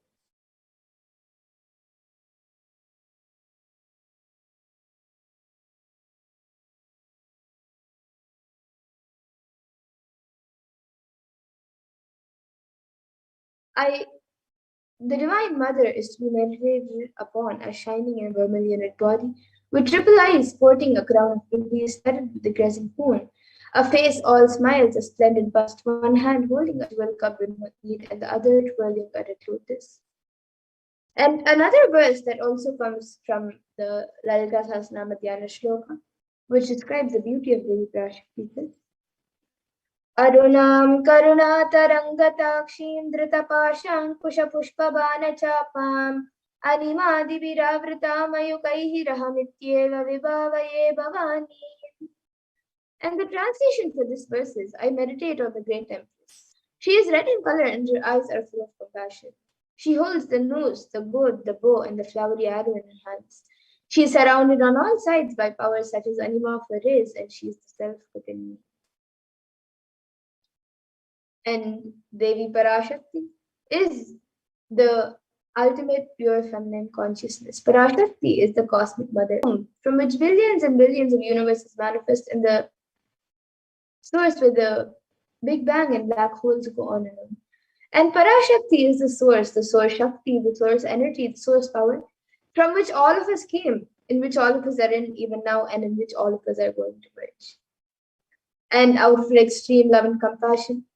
The Divine Mother is to be meditated upon as shining and vermilionate body, with triple eyes sporting a crown of rubies studded with the crescent moon, a face all smiles, a splendid bust, one hand holding a jewel cup in her need, and the other twirling a red lotus. And another verse that also comes from the Lalita Sahasranama Dhyana Shloka, which describes the beauty of Devi Parashakti, says, Arunam karunatarangatakshin dhritapaşankuşapuşpabanachapam animadiviravritamayukaihi rahamityeva vibhavaye bhavani. And the translation for this verse is, I meditate on the great Empress. She is red in color and her eyes are full of compassion. She holds the noose, the gourd, the bow, and the flowery arrow in her hands. She is surrounded on all sides by powers such as Anima of the rays, and she is the self within me. And Devi Parashakti is the ultimate pure feminine consciousness. Parashakti is the cosmic mother, from which billions and billions of universes manifest in the source where the Big Bang and black holes go on and on. And Parashakti is the source Shakti, the source energy, the source power, from which all of us came, in which all of us are in even now, and in which all of us are going to merge. And out of her extreme love and compassion,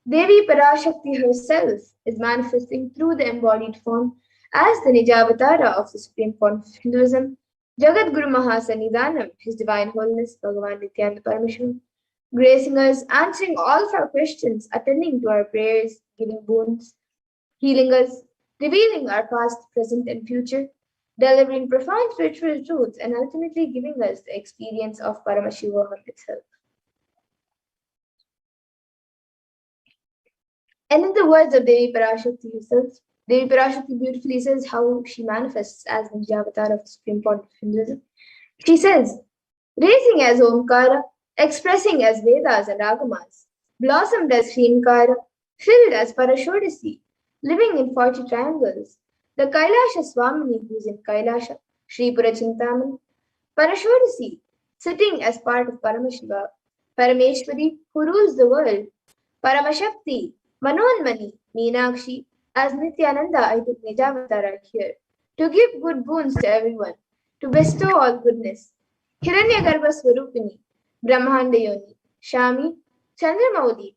Devi Parashakti herself is manifesting through the embodied form as the Nijavatara of the supreme form of Hinduism, Jagat Guru Mahasannidhanam, His Divine Holiness Bhagavan Nithyananda Paramashivam, gracing us, answering all of our questions, attending to our prayers, giving boons, healing us, revealing our past, present, and future, delivering profound spiritual truths, and ultimately giving us the experience of Paramashivoham itself. And in the words of Devi Parashakti herself, Devi Parashakti beautifully says how she manifests as the Nijavatar of the Supreme Lord of Hinduism. She says, raising as Omkara, expressing as Vedas and Agamas, blossomed as Shrinkara, filled as Parashodasi, living in 40 triangles, the Kailasha Swamini who is in Kailasha, Sri Purachintamani, Parashodasi, sitting as part of Paramashiva, Parameshwari who rules the world, Paramashakti, Manonmani, Meenakshi, as Nithyananda I took Nijavatara here, to give good boons to everyone, to bestow all goodness. Hiranyagarbha Swarupini, Brahmanda Yoni, Shami, Chandramauli,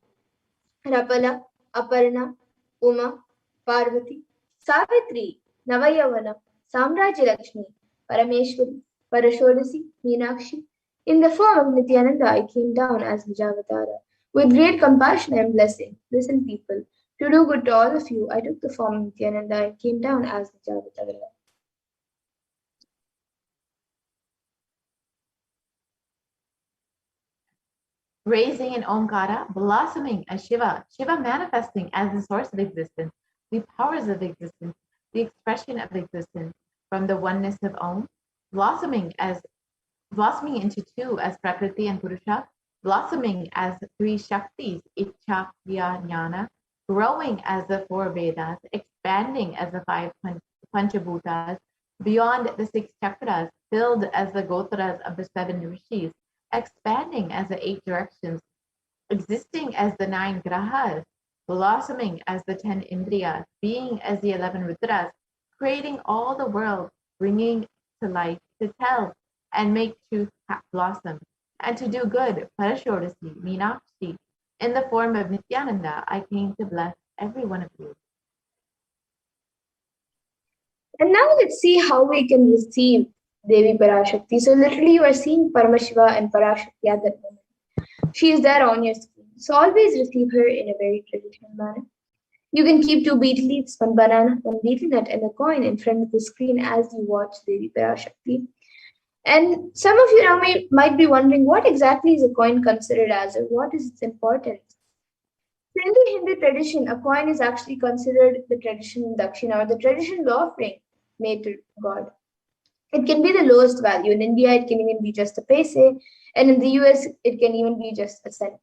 Rapala, Aparna, Uma, Parvati, Savitri, Navayavana, Samrajya Lakshmi, Parameshwari, Parashodasi, Meenakshi. In the form of Nithyananda, I came down as Nijavatara. With great compassion and blessing, listen, people, to do good to all of you, I took the form of Nithyananda and came down as Nijavatara. Raising in Omkara, blossoming as Shiva, Shiva manifesting as the source of existence, the powers of existence, the expression of existence from the oneness of Om, blossoming into two as Prakriti and Purusha, blossoming as three Shaktis, Ichcha, Kriya, Jnana, growing as the four Vedas, expanding as the five Panchabhutas, beyond the six chakras, filled as the Gotras of the seven Rishis, expanding as the 8 directions, existing as the 9 grahas, blossoming as the 10 indriyas, being as the 11 rudras, creating all the world, bringing to life, to tell and make truth blossom, and to do good, Parashodasi, Meenakshi. In the form of Nithyananda, I came to bless every one of you. And now let's see how we can receive Devi Parashakti. So literally you are seeing Paramashiva and Parashakti at that moment. She is there on your screen. So always receive her in a very traditional manner. You can keep 2 betel leaves, 1 banana, 1 betel nut, and a coin in front of the screen as you watch Devi Parashakti. And some of you now might be wondering what exactly is a coin considered as, or what is its importance? In the Hindu tradition, a coin is actually considered the traditional dakshina or the traditional offering made to God. It can be the lowest value. In India, it can even be just a paise, and in the US, it can even be just a cent.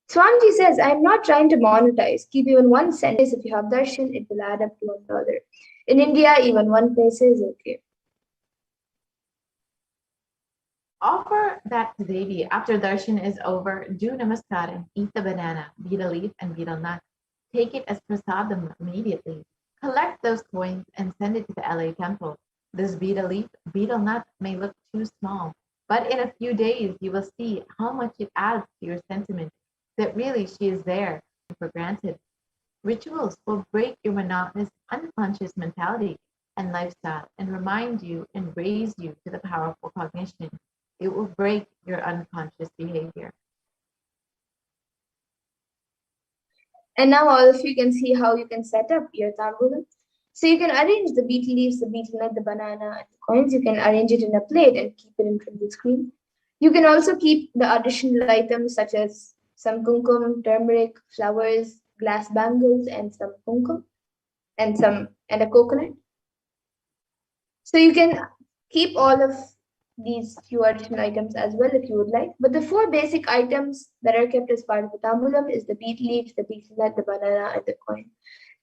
Swamiji says, I'm not trying to monetize. Keep even 1 cent. If you have darshan, it will add up to $1. In India, even 1 paise is okay. Offer that to Devi after darshan is over. Do namaskar and eat the banana, betel leaf, and betel nut. Take it as prasadam immediately. Collect those coins and send it to the LA temple. This betel leaf, betel nut may look too small, but in a few days you will see how much it adds to your sentiment that really she is there for granted. Rituals will break your monotonous, unconscious mentality and lifestyle and remind you and raise you to the powerful cognition. It will break your unconscious behavior. And now all of you can see how you can set up your tambulam. So you can arrange the betel leaves, the betel nut, the banana, and the coins. You can arrange it in a plate and keep it in front of the screen. You can also keep the additional items such as some kumkum, turmeric, flowers, glass bangles, and some kumkum, and a coconut. So you can keep all of these few additional items as well if you would like. But the 4 basic items that are kept as part of the tambulam is the betel leaves, the betel nut, the banana, and the coin.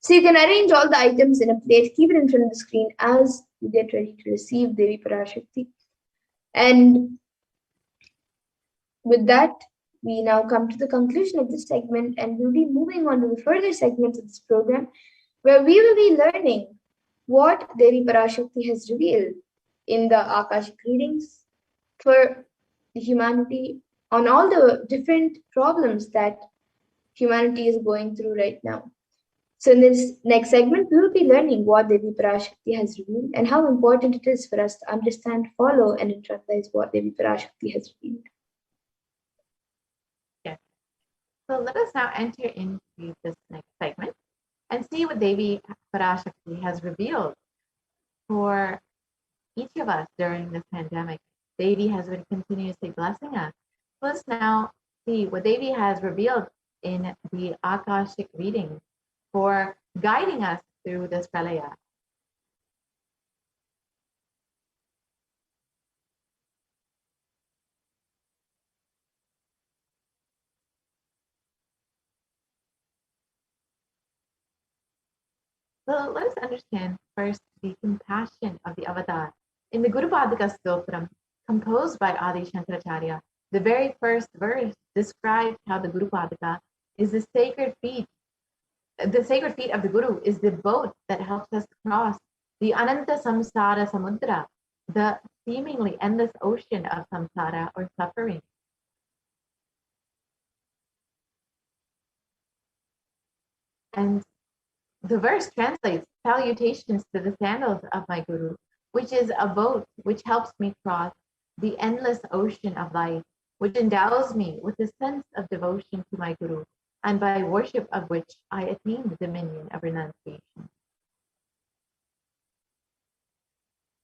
So you can arrange all the items in a plate, keep it in front of the screen as you get ready to receive Devi Parashakti. And with that, we now come to the conclusion of this segment, and we'll be moving on to the further segments of this program, where we will be learning what Devi Parashakti has revealed in the Akashic readings for the humanity on all the different problems that humanity is going through right now. So in this next segment, we will be learning what Devi Parashakti has revealed and how important it is for us to understand, follow, and internalize what Devi Parashakti has revealed. Yes. So let us now enter into this next segment and see what Devi Parashakti has revealed for each of us during this pandemic. Devi has been continuously blessing us. Let's now see what Devi has revealed in the Akashic readings for guiding us through this pralaya. So let us understand first the compassion of the avatar. In the Guru Padaka Stotram, composed by Adi Shankaracharya, the very first verse describes how the Guru Padaka is the sacred feet. The sacred feet of the Guru is the boat that helps us cross the Ananta Samsara Samudra, the seemingly endless ocean of samsara or suffering. And the verse translates salutations to the sandals of my Guru, which is a boat which helps me cross the endless ocean of life, which endows me with a sense of devotion to my Guru, and by worship of which I attain the dominion of renunciation.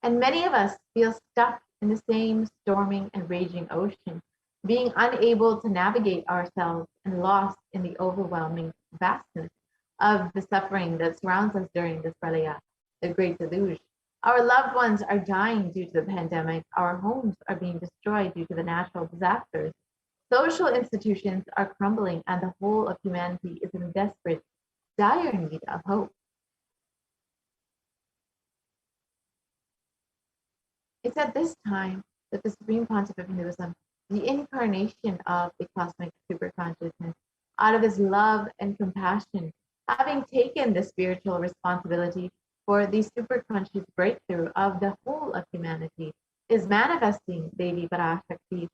And many of us feel stuck in the same storming and raging ocean, being unable to navigate ourselves and lost in the overwhelming vastness of the suffering that surrounds us during this pralaya, the great deluge. Our loved ones are dying due to the pandemic. Our homes are being destroyed due to the natural disasters. Social institutions are crumbling, and the whole of humanity is in desperate, dire need of hope. It's at this time that the Supreme Pontiff of Hinduism, the incarnation of the cosmic superconsciousness, out of his love and compassion, having taken the spiritual responsibility for the superconscious breakthrough of the whole of humanity, is manifesting Devi Parashakti,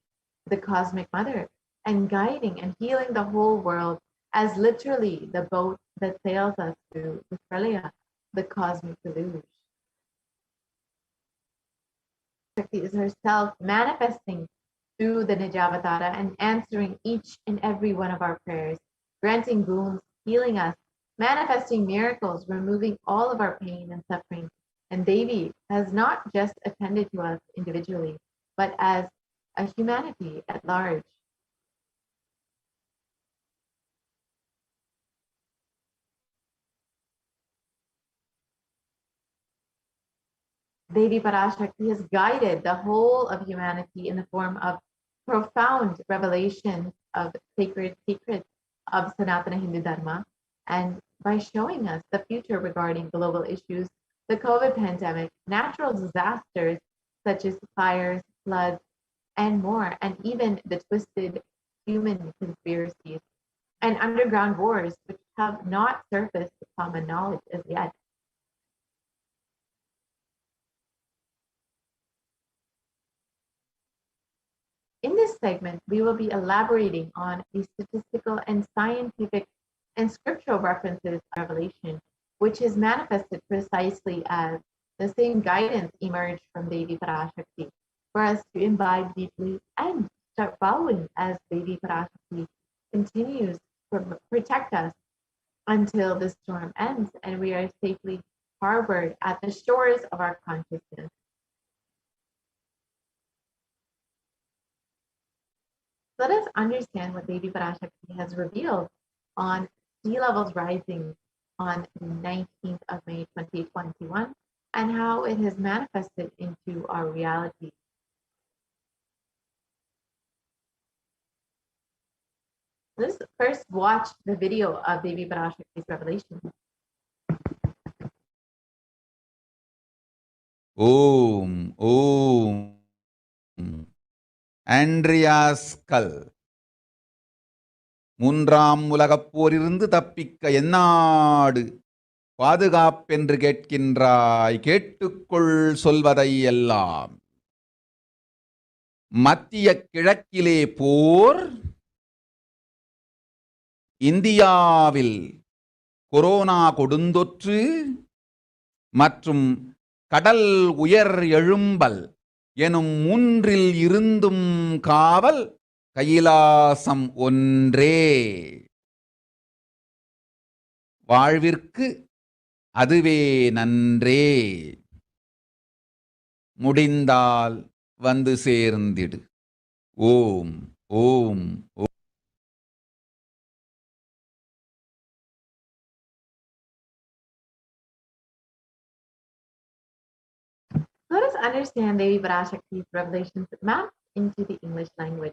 the cosmic mother, and guiding and healing the whole world as literally the boat that sails us through the pralaya, the cosmic deluge. Shakti is herself manifesting through the Nijavatara and answering each and every one of our prayers, granting boons, healing us, manifesting miracles, removing all of our pain and suffering. And Devi has not just attended to us individually, but as a humanity at large. Devi Parashakti has guided the whole of humanity in the form of profound revelations of sacred secrets of Sanatana Hindu Dharma, and by showing us the future regarding global issues, the COVID pandemic, natural disasters such as fires, floods, and more, and even the twisted human conspiracies and underground wars which have not surfaced to common knowledge as yet. In this segment, we will be elaborating on the statistical and scientific and scriptural references of Revelation, which is manifested precisely as the same guidance emerged from Devi Parashakti for us to imbibe deeply and start following as Devi Parashakti continues to protect us until the storm ends and we are safely harbored at the shores of our consciousness. Let us understand what Devi Parashakti has revealed on sea levels rising on the 19th of May 2021 and how it has manifested into our reality. Let's first watch the video of Devi Parashakti's revelation. Om, Om. Andreas Skull. மூன்றாம் உலகப் போரிலிருந்து தப்பிக்க எந்நாடு பாதுகாப்பென்று கேட்கின்றாய், கேட்டுக்கொள் சொல்வதை எல்லாம். மத்திய கிழக்கிலே போர், இந்தியாவில் corona கொடுந்தொற்று மற்றும் கடல் உயர் எழும்பல் எனும் மூன்றில் இருந்தும் காவல் கைலாசம் ஒன்றே. வாழ்விற்கு அதுவே நன்றே. முடிந்தால் வந்து சேர்ந்திடு. ஓம் ஓம் ஓம். understand Devi Parashakti's revelations mapped into the English language.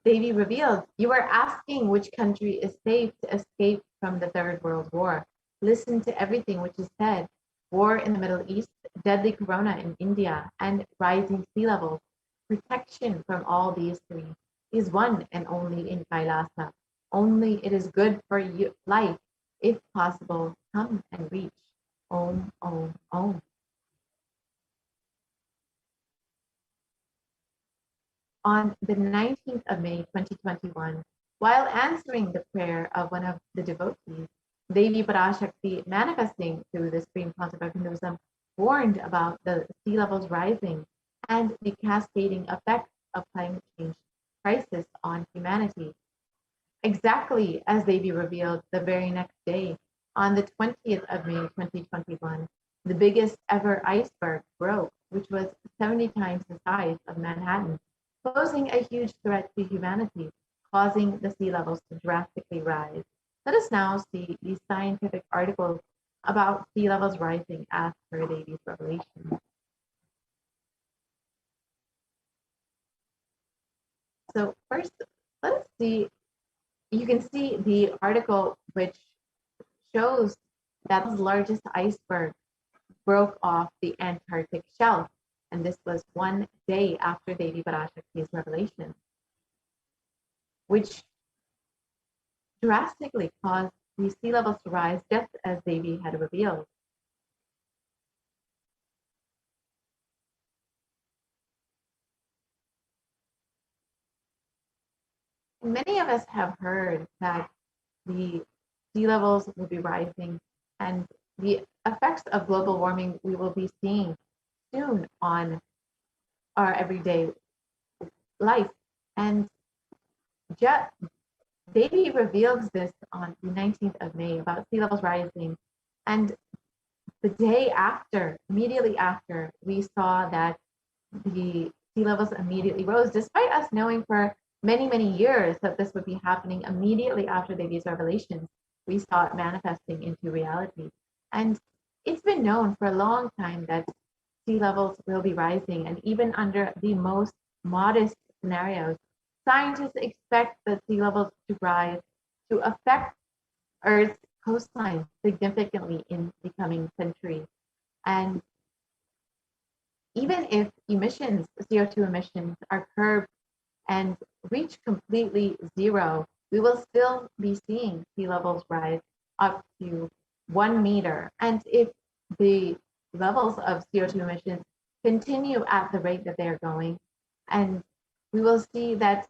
Devi revealed, "You are asking which country is safe to escape from the Third World War. Listen to everything which is said. War in the Middle East, deadly corona in India, and rising sea levels. Protection from all these three is one and only in Kailasa. Only it is good for you, life. If possible, come and reach. Om, Om, Om." On the 19th of May, 2021, while answering the prayer of one of the devotees, Devi Parashakti, manifesting through the Supreme Concept of Hinduism, warned about the sea levels rising and the cascading effects of climate change crisis on humanity. Exactly as Devi revealed the very next day, on the 20th of May, 2021, the biggest ever iceberg broke, which was 70 times the size of Manhattan, posing a huge threat to humanity, causing the sea levels to drastically rise. Let us now see these scientific articles about sea levels rising as per Devi's revelation. So first, let's see, you can see the article which shows that the largest iceberg broke off the Antarctic shelf, and this was one day after Devi Parashakti's revelation, which drastically caused the sea levels to rise just as Devi had revealed. Many of us have heard that the sea levels will be rising and the effects of global warming we will be seeing soon on our everyday life. And Devi reveals this on the 19th of May about sea levels rising. And the day after, immediately after, we saw that the sea levels immediately rose, despite us knowing for many, many years that this would be happening immediately after Devi's revelations. We saw it manifesting into reality. And it's been known for a long time that sea levels will be rising. And even under the most modest scenarios, scientists expect the sea levels to rise to affect Earth's coastline significantly in the coming century. And even if emissions, CO2 emissions, are curbed and reach completely zero, we will still be seeing sea levels rise up to 1 meter. And if the levels of CO2 emissions continue at the rate that they are going, and we will see that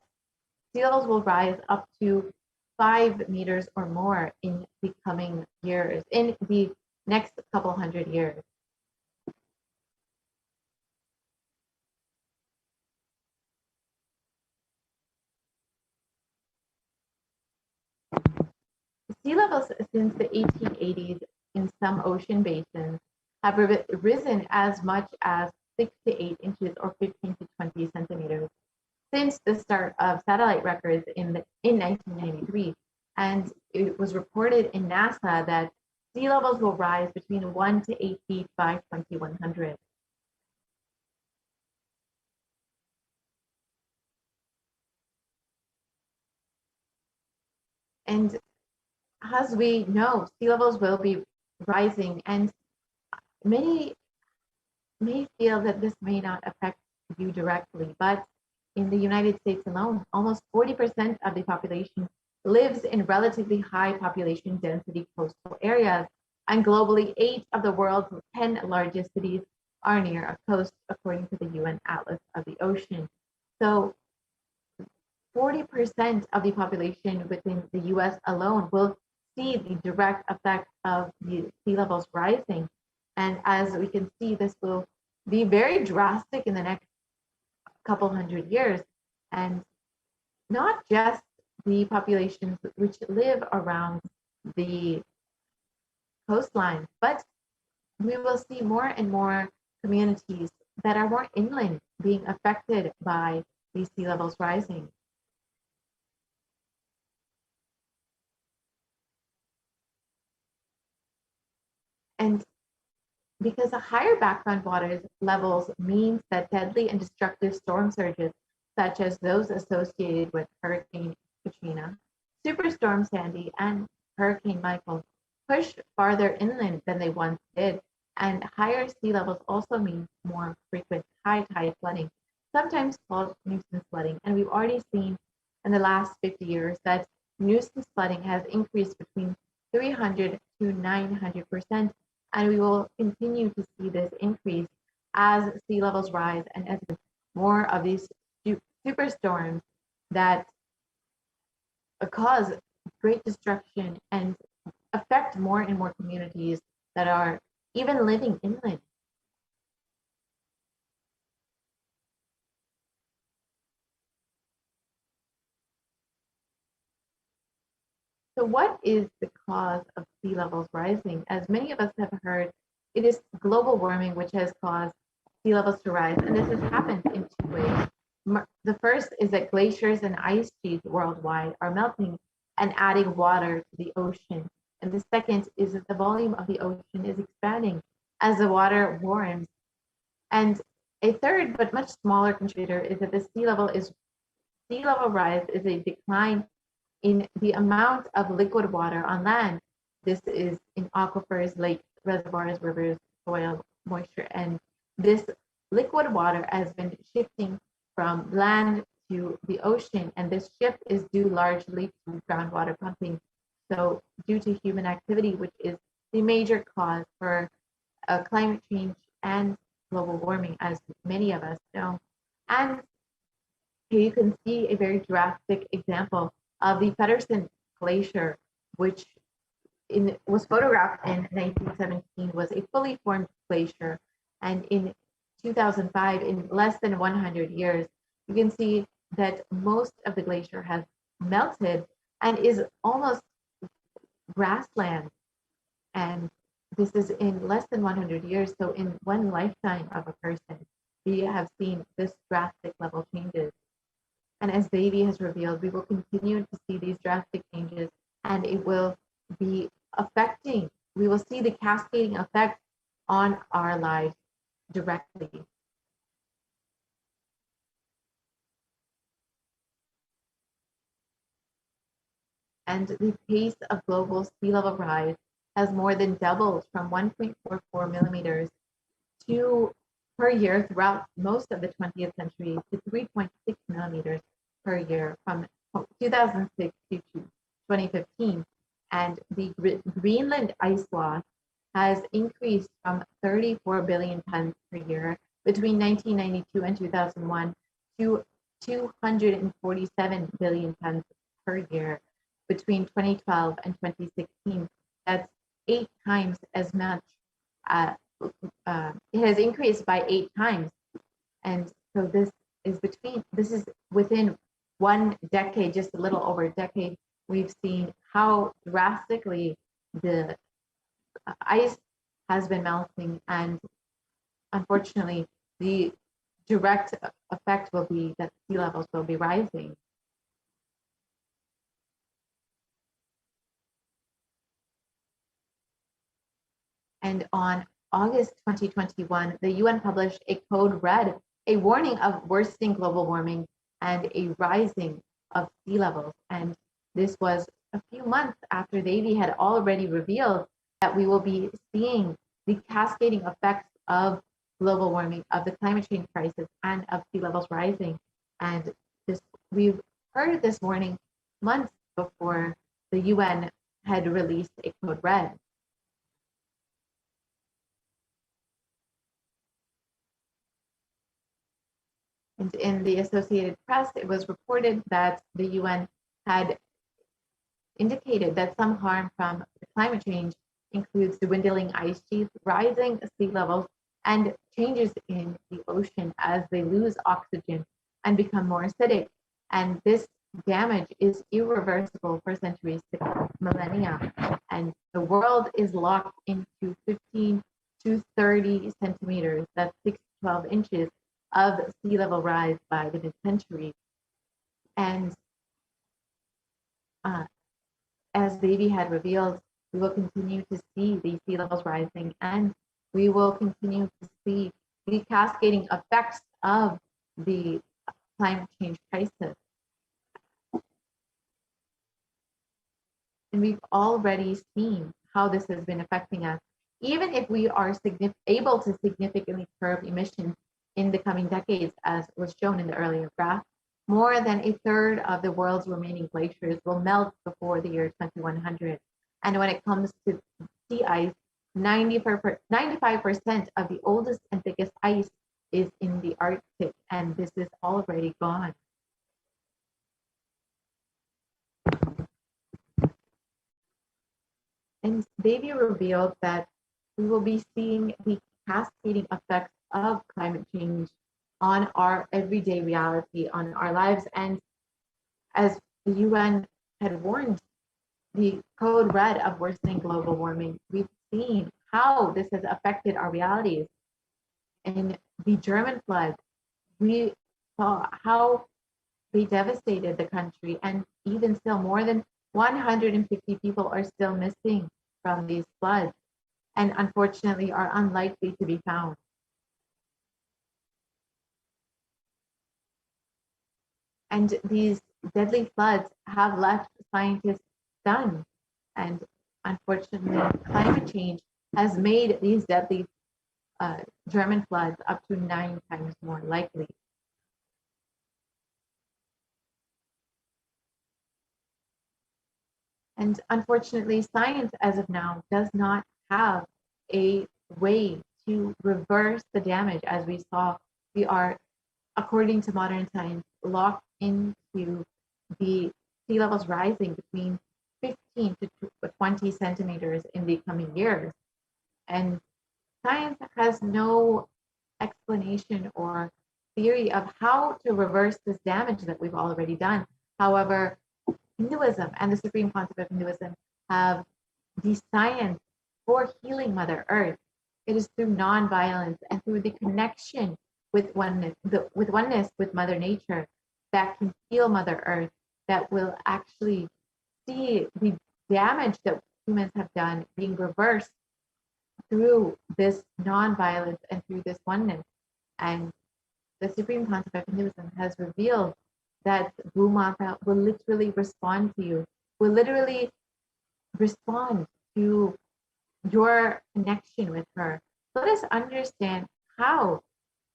sea levels will rise up to 5 meters or more in the coming years, in the next couple hundred years. Sea levels since the 1880s in some ocean basins have risen as much as 6 to 8 inches or 15 to 20 centimeters since the start of satellite records in 1993. And it was reported in NASA that sea levels will rise between 1 to 8 feet by 2100. And as we know, sea levels will be rising, and many may feel that this may not affect you directly, but in the United States alone, almost 40% of the population lives in relatively high population density coastal areas, and globally, 8 of the world's 10 largest cities are near a coast, according to the UN Atlas of the Ocean. So 40% of the population within the US alone will see the direct effect of the sea levels rising. And as we can see, this will be very drastic in the next couple hundred years. And not just the populations which live around the coastline, but we will see more and more communities that are more inland being affected by these sea levels rising. And because the higher background water levels means that deadly and destructive storm surges, such as those associated with Hurricane Katrina, Superstorm Sandy, and Hurricane Michael, push farther inland than they once did. And higher sea levels also mean more frequent high tide flooding, sometimes called nuisance flooding. And we've already seen in the last 50 years that nuisance flooding has increased between 300 to 900%. And we will continue to see this increase as sea levels rise and as more of these superstorms that cause great destruction and affect more and more communities that are even living inland. So what is the cause of sea levels rising? As many of us have heard, it is global warming which has caused sea levels to rise. And this has happened in two ways. The first is that glaciers and ice sheets worldwide are melting and adding water to the ocean. And the second is that the volume of the ocean is expanding as the water warms. And a third, but much smaller contributor, is that the sea level rise is a decline in the amount of liquid water on land. This is in aquifers, lakes, reservoirs, rivers, soil, moisture, and this liquid water has been shifting from land to the ocean, and this shift is due largely to groundwater pumping. So due to human activity, which is the major cause for climate change and global warming, as many of us know. And here you can see a very drastic example of the Pedersen Glacier, which was photographed in 1917, was a fully formed glacier. And in 2005, in less than 100 years, you can see that most of the glacier has melted and is almost grassland. And this is in less than 100 years. So in one lifetime of a person, we have seen this drastic level changes. And as Devi has revealed, we will continue to see these drastic changes, and it will be affecting, we will see the cascading effect on our lives directly. And the pace of global sea level rise has more than doubled from 1.44 millimeters per year throughout most of the 20th century to 3.6 millimeters per year from 2006 to 2015. And the Greenland ice loss has increased from 34 billion tons per year between 1992 and 2001 to 247 billion tons per year between 2012 and 2016. That's 8 times as much. It has increased by 8 times. And so this is within 1 decade, just a little over a decade, we've seen how drastically the ice has been melting. And unfortunately, the direct effect will be that sea levels will be rising. And on August 2021, the UN published a code red, a warning of worsening global warming and a rising of sea levels. And this was a few months after Devi had already revealed that we will be seeing the cascading effects of global warming, of the climate change crisis, and of sea levels rising. And we've heard this warning months before the UN had released a code red. And in the Associated Press, it was reported that the UN had indicated that some harm from climate change includes dwindling ice sheets, rising sea levels, and changes in the ocean as they lose oxygen and become more acidic. And this damage is irreversible for centuries to millennia. And the world is locked into 15 to 30 centimeters, that's 6 to 12 inches of sea level rise by the mid-century. And as Devi had revealed, We will continue to see these sea levels rising, and we will continue to see the cascading effects of the climate change crisis. And we've already seen how this has been affecting us. Even if we are able to significantly curb emissions in the coming decades, as was shown in the earlier graph, more than a third of the world's remaining glaciers will melt before the year 2100. And when it comes to sea ice, 95% of the oldest and thickest ice is in the Arctic, and this is already gone. And Devi revealed that we will be seeing the cascading effects of climate change on our everyday reality, on our lives. And as the UN had warned, the code red of worsening global warming, we've seen how this has affected our realities. In the German flood, we saw how they devastated the country, and even still, more than 150 people are still missing from these floods, and unfortunately are unlikely to be found. And these deadly floods have left scientists stunned, and unfortunately, climate change has made these deadly German floods up to 9 times more likely. And unfortunately, science as of now does not have a way to reverse the damage. As we saw, we are, according to modern science, locked into the sea levels rising between 15 to 20 centimeters in the coming years. And science has no explanation or theory of how to reverse this damage that we've already done. However, Hinduism and the Supreme Concept of Hinduism have the science for healing Mother Earth. It is through non-violence and through the connection with oneness, with Mother Nature, that can heal Mother Earth, that will actually see the damage that humans have done being reversed through this non-violence and through this oneness. And the Supreme Concept of Hinduism has revealed that Bhumata will literally respond to you, will literally respond to your connection with her. Let us understand how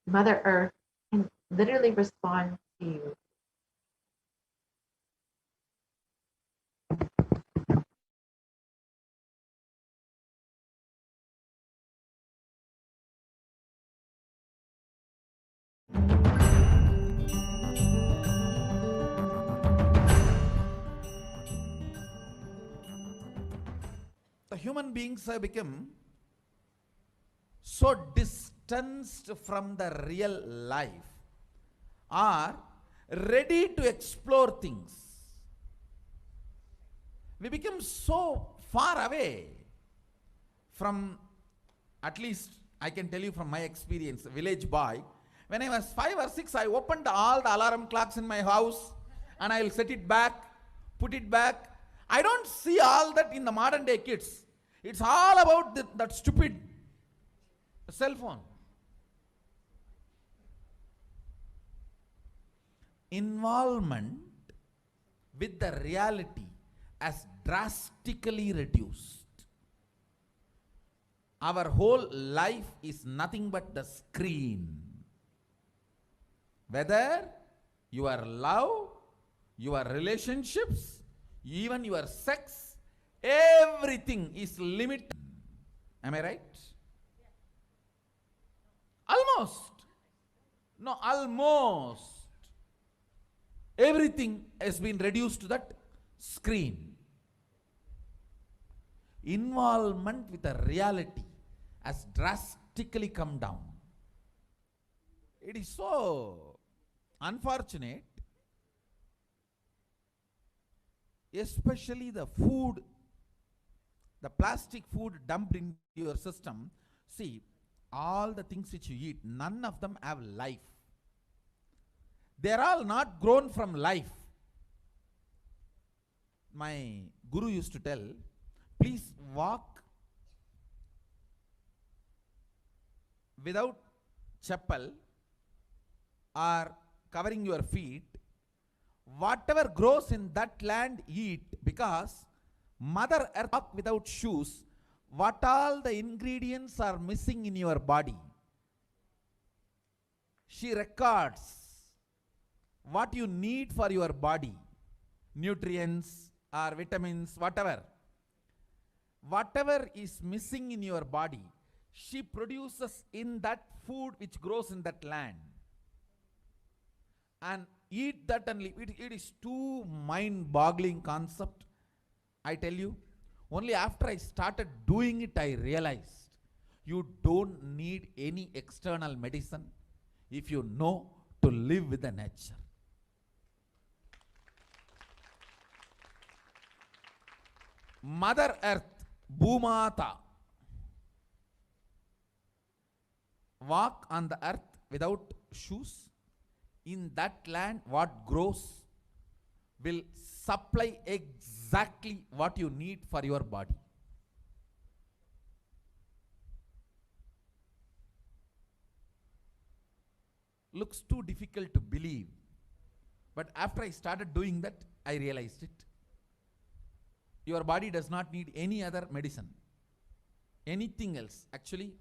Mother Earth can literally respond to you. The human beings have become so distanced from the real life, are ready to explore things. We become so far away from, at least I can tell you from my experience, village boy. When I was 5 or 6, I opened all the alarm clocks in my house and I'll set it back, put it back. I don't see all that in the modern day kids. It's all about that stupid cell phone. Involvement with the reality has drastically reduced. Our whole life is nothing but the screen. Whether your love, your relationships, even your sex, everything is limited. Am I right? Almost. No, almost. Everything has been reduced to that screen. Involvement with the reality has drastically come down. It is so unfortunate, especially the food, the plastic food dumped into your system. See, all the things which you eat, none of them have life. They are all not grown from life. My guru used to tell, please walk without chappal or covering your feet. Whatever grows in that land, eat, because Mother Earth walk without shoes. What all the ingredients are missing in your body, she records what you need for your body, nutrients or vitamins, whatever. Whatever is missing in your body, she produces in that food which grows in that land. And eat that and live. It is too mind-boggling concept. I tell you, only after I started doing it, I realized you don't need any external medicine if you know to live with the nature. Mother Earth, Bhumata, walk on the earth without shoes. In that land, what grows will supply exactly what you need for your body. Looks too difficult to believe, but after I started doing that, I realized it. Your body does not need any other medicine, anything else. Actually,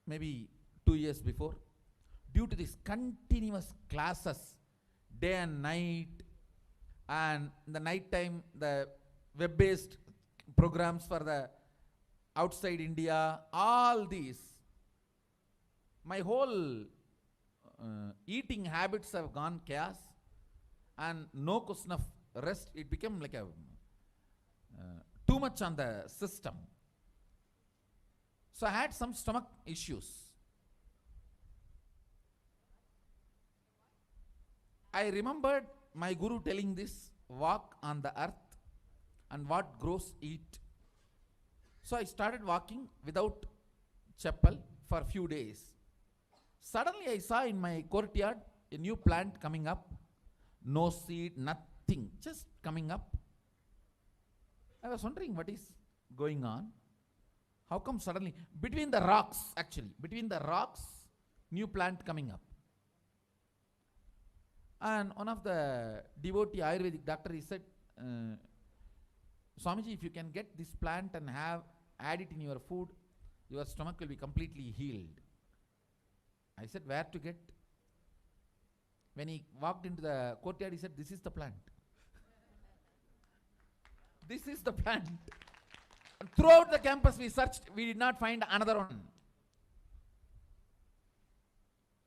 maybe 2 years before, due to this continuous classes, day and night, and in the night time, the web-based programs for the outside India, all these, my whole eating habits have gone chaos, and no question of rest. It became like a too much on the system. So I had some stomach issues. I remembered my guru telling this, walk on the earth and what grows eat. So I started walking without chappal for a few days. Suddenly I saw in my courtyard a new plant coming up. No seed, nothing, just coming up. I was wondering what is going on. How come suddenly, between the rocks, actually, between the rocks, new plant coming up. And one of the devotee Ayurvedic doctor, he said, Swamiji, if you can get this plant and add it in your food, your stomach will be completely healed. I said, where to get? When he walked into the courtyard, he said, this is the plant. This is the plant. And throughout the campus we searched, we did not find another one.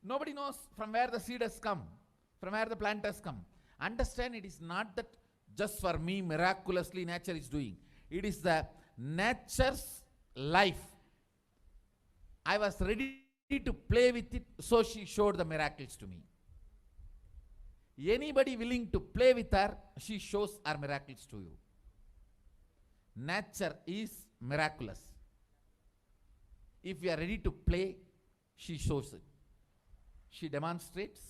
Nobody knows from where the seed has come, from where the plant has come. Understand, it is not that just for me miraculously nature is doing. It is the nature's life. I was ready to play with it, so she showed the miracles to me. Anybody willing to play with her, she shows her miracles to you. Nature is miraculous. If we are ready to play, she shows it. She demonstrates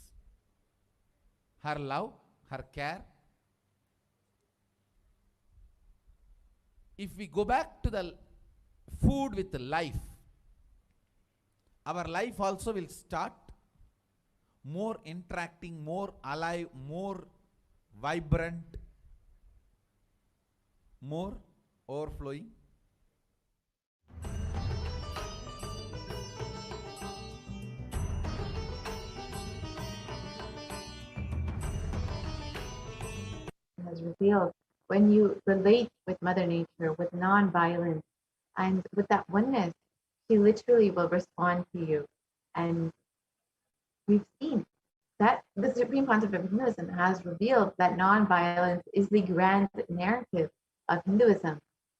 her love, her care. If we go back to the food with life, our life also will start more interacting, more alive, more vibrant, more overflowing. Has revealed when you relate with Mother Nature with non-violence and with that oneness, she literally will respond to you. And we've seen that the Supreme Concept of Hinduism has revealed that non-violence is the grand narrative of Hinduism.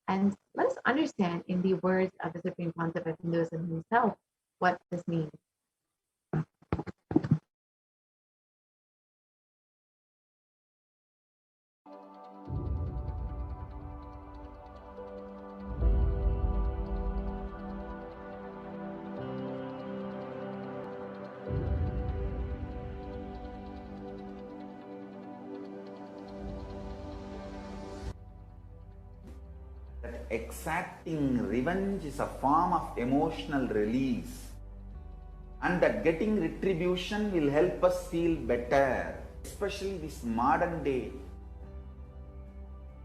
And let us understand in the words of the Supreme Concept of Hinduism himself what this means. exacting revenge is a form of emotional release, and that getting retribution will help us feel better. Especially this modern day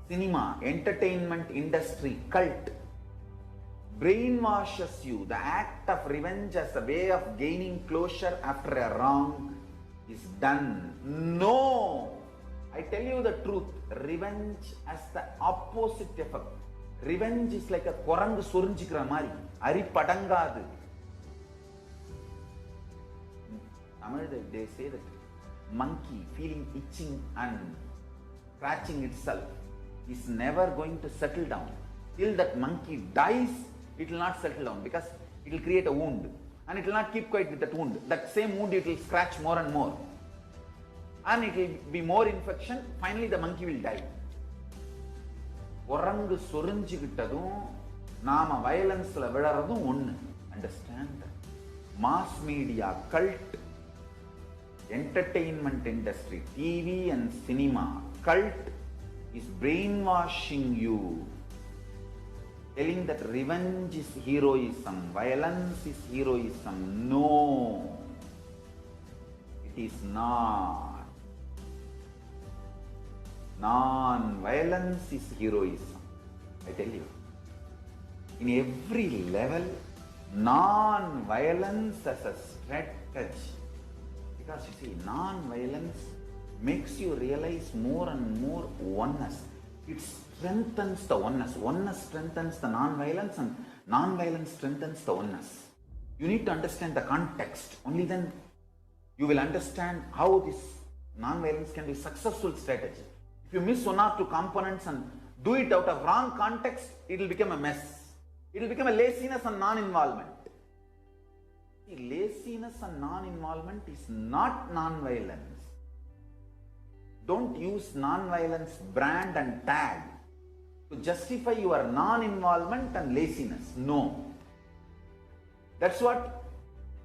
cinema, entertainment industry, cult brainwashes you. The act of revenge as a way of gaining closure after a wrong is done. No! I tell you the truth. Revenge has the opposite effect. Revenge is like a korangu sorinjikra mari. Ari padangadu. Tamil, they say that monkey feeling itching and scratching itself is never going to settle down. Till that monkey dies, it will not settle down because it will create a wound. And it will not keep quiet with that wound. That same wound, it will scratch more and more. And it will be more infection. Finally, the monkey will die. Orangu sorinjikittadum, nama violence la vidaradum onnu. Understand? Mass media, cult, entertainment industry, TV and cinema, cult is brainwashing you, telling that revenge is heroism, violence is heroism. No, it is not. Non-violence is heroism. I tell you, in every level, non-violence as a strategy. Because you see, non-violence makes you realize more and more oneness. It strengthens the oneness. Oneness strengthens the non-violence, and non-violence strengthens the oneness. You need to understand the context. Only then you will understand how this non-violence can be a successful strategy. If you miss one or two components and do it out of wrong context, it will become a mess. It will become a laziness and non-involvement. Laziness and non-involvement is not non-violence. Don't use non-violence brand and tag to justify your non-involvement and laziness. No. That's what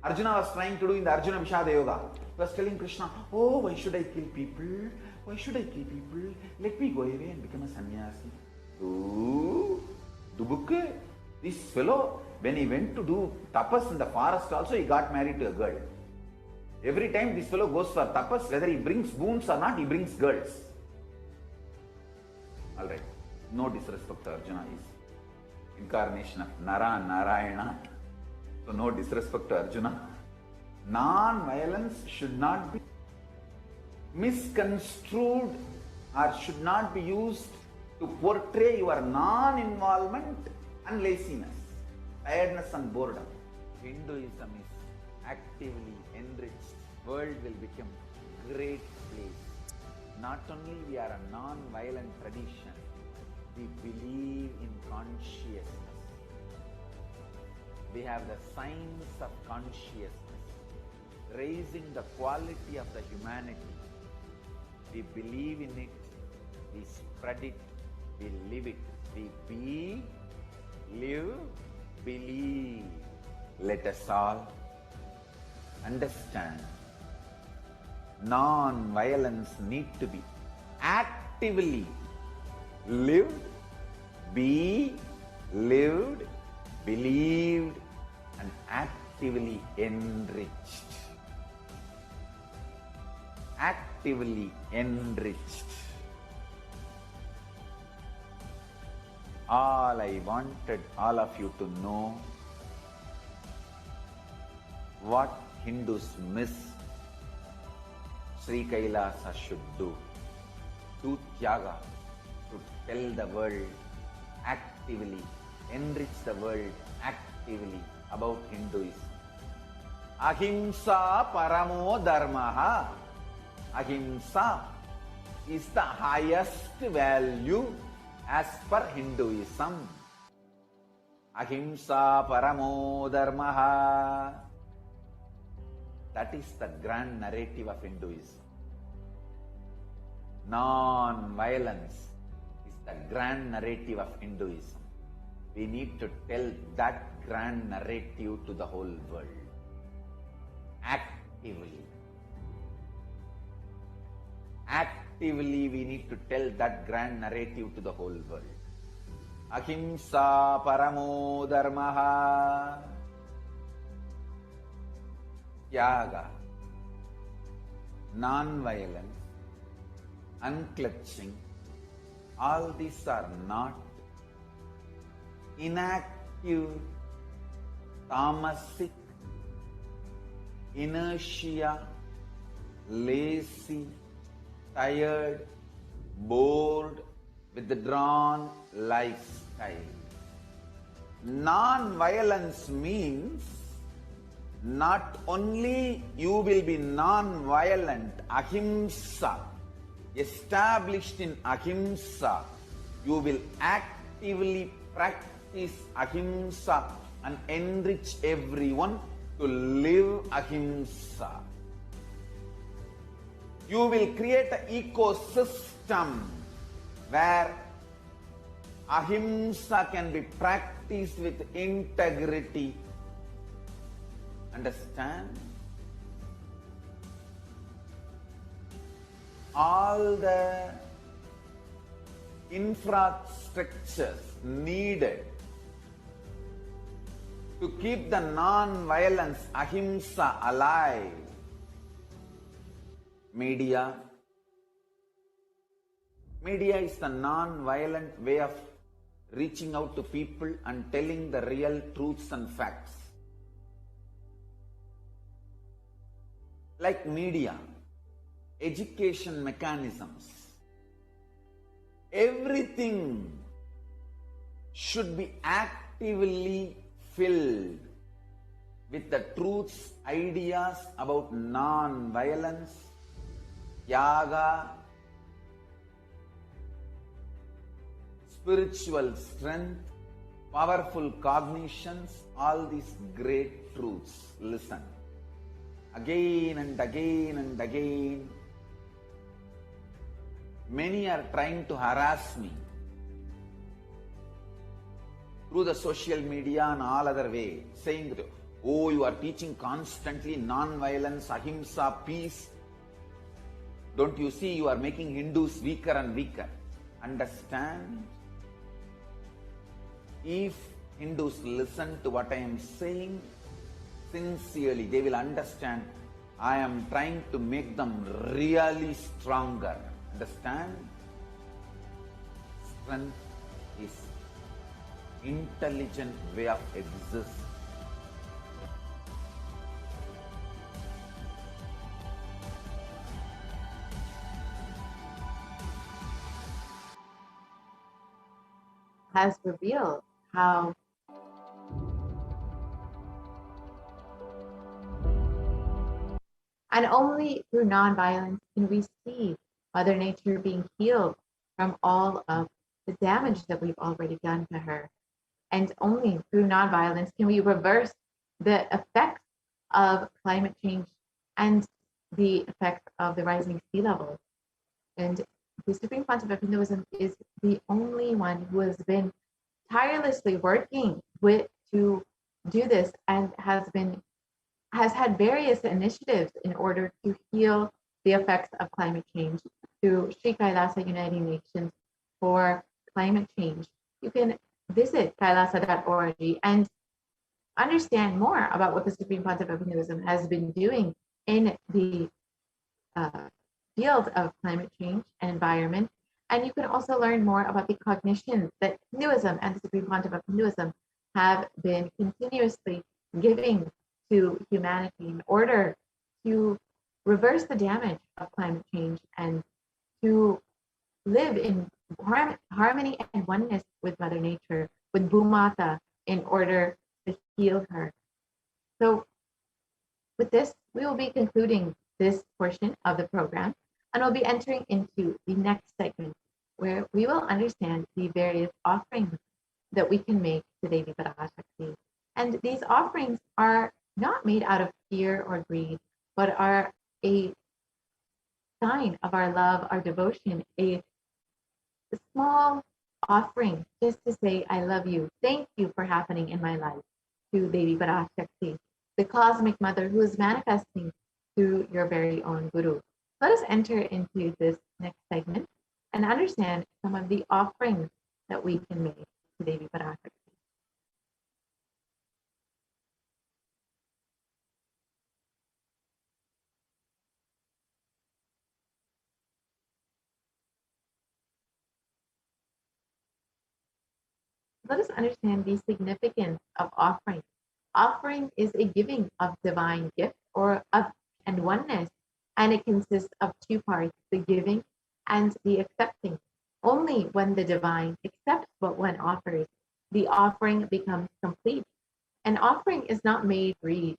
Arjuna was trying to do in the Arjuna Vishada Yoga. He was telling Krishna, oh, why should I kill people? Why should I kill people? Let me go away and become a sannyasi. Oh, Dubukke, this fellow, when he went to do tapas in the forest also, he got married to a girl. Every time this fellow goes for tapas, whether he brings boons or not, he brings girls. Alright, no disrespect to Arjuna, is incarnation of Nara Narayana. So no disrespect to Arjuna. Non-violence should not be misconstrued or should not be used to portray your non-involvement and laziness, tiredness and boredom. Hinduism is actively enriched. World will become great place. Not only we are a non-violent tradition, we believe in consciousness. We have the science of consciousness, raising the quality of the humanity. We believe in it, we spread it, we live it. We be, live, believe. Let us all understand non-violence need to be actively lived, be lived, believed, and actively enriched. Actively enriched. All I wanted all of you to know what Hindus miss, Sri Kailasa should do. Do Tyaga, to tell the world actively, enrich the world actively about Hinduism. Ahimsa paramo dharmaha. Ahimsa is the highest value as per Hinduism. Ahimsa paramo dharmaha. That is the grand narrative of Hinduism. Non-violence is the grand narrative of Hinduism. We need to tell that grand narrative to the whole world. Actively. Actively we need to tell that grand narrative to the whole world. Ahimsa paramo dharmaha. Tyaga, non-violence, unclutching, all these are not inactive, tamasic, inertia, lazy, tired, bored, withdrawn lifestyle. Non-violence means not only you will be non-violent, ahimsa, established in ahimsa, you will actively practice ahimsa and enrich everyone to live ahimsa. You will create an ecosystem where ahimsa can be practiced with integrity. Understand? All the infrastructures needed to keep the non-violence ahimsa alive. Media is the non-violent way of reaching out to people and telling the real truths and facts. Like media, education mechanisms, everything should be actively filled with the truths, ideas about non-violence, yaga, spiritual strength, powerful cognitions, all these great truths. Listen. Again and again and again. Many are trying to harass me through the social media and all other way, saying that, oh, you are teaching constantly non-violence, ahimsa, peace. Don't you see you are making Hindus weaker and weaker? Understand? If Hindus listen to what I am saying sincerely, they will understand I am trying to make them really stronger. Understand? Strength is intelligent way of existing. Has revealed how and only through nonviolence can we see Mother Nature being healed from all of the damage that we've already done to her. And only through nonviolence can we reverse the effects of climate change and the effects of the rising sea level. And the Supreme Pontiff of Hinduism is the only one who has been tirelessly working to do this and has had various initiatives in order to heal the effects of climate change through Sri Kailasa Uniting Nations for Climate Change. You can visit kailasa.org and understand more about what the Supreme Pontiff of Hinduism has been doing in the field of climate change and environment. And you can also learn more about the cognitions that Hinduism and the Supreme Pontiff of Hinduism have been continuously giving to humanity in order to reverse the damage of climate change and to live in harmony and oneness with Mother Nature, with Bhumata, in order to heal her. So with this, we will be concluding this portion of the program, and we'll be entering into the next segment where we will understand the various offerings that we can make to Devi Parashakti. And these offerings are not made out of fear or greed, but are a sign of our love, our devotion, a small offering just to say, I love you. Thank you for happening in my life, to Devi Parashakti, the cosmic mother who is manifesting through your very own Guru. Let us enter into this next segment and understand some of the offerings that we can make to Devi Parashakti. Let us understand the significance of offering. Offering is a giving of divine gift or of and oneness, and it consists of two parts, the giving and the accepting. Only when the divine accepts what one offers, the offering becomes complete. An offering is not made greed,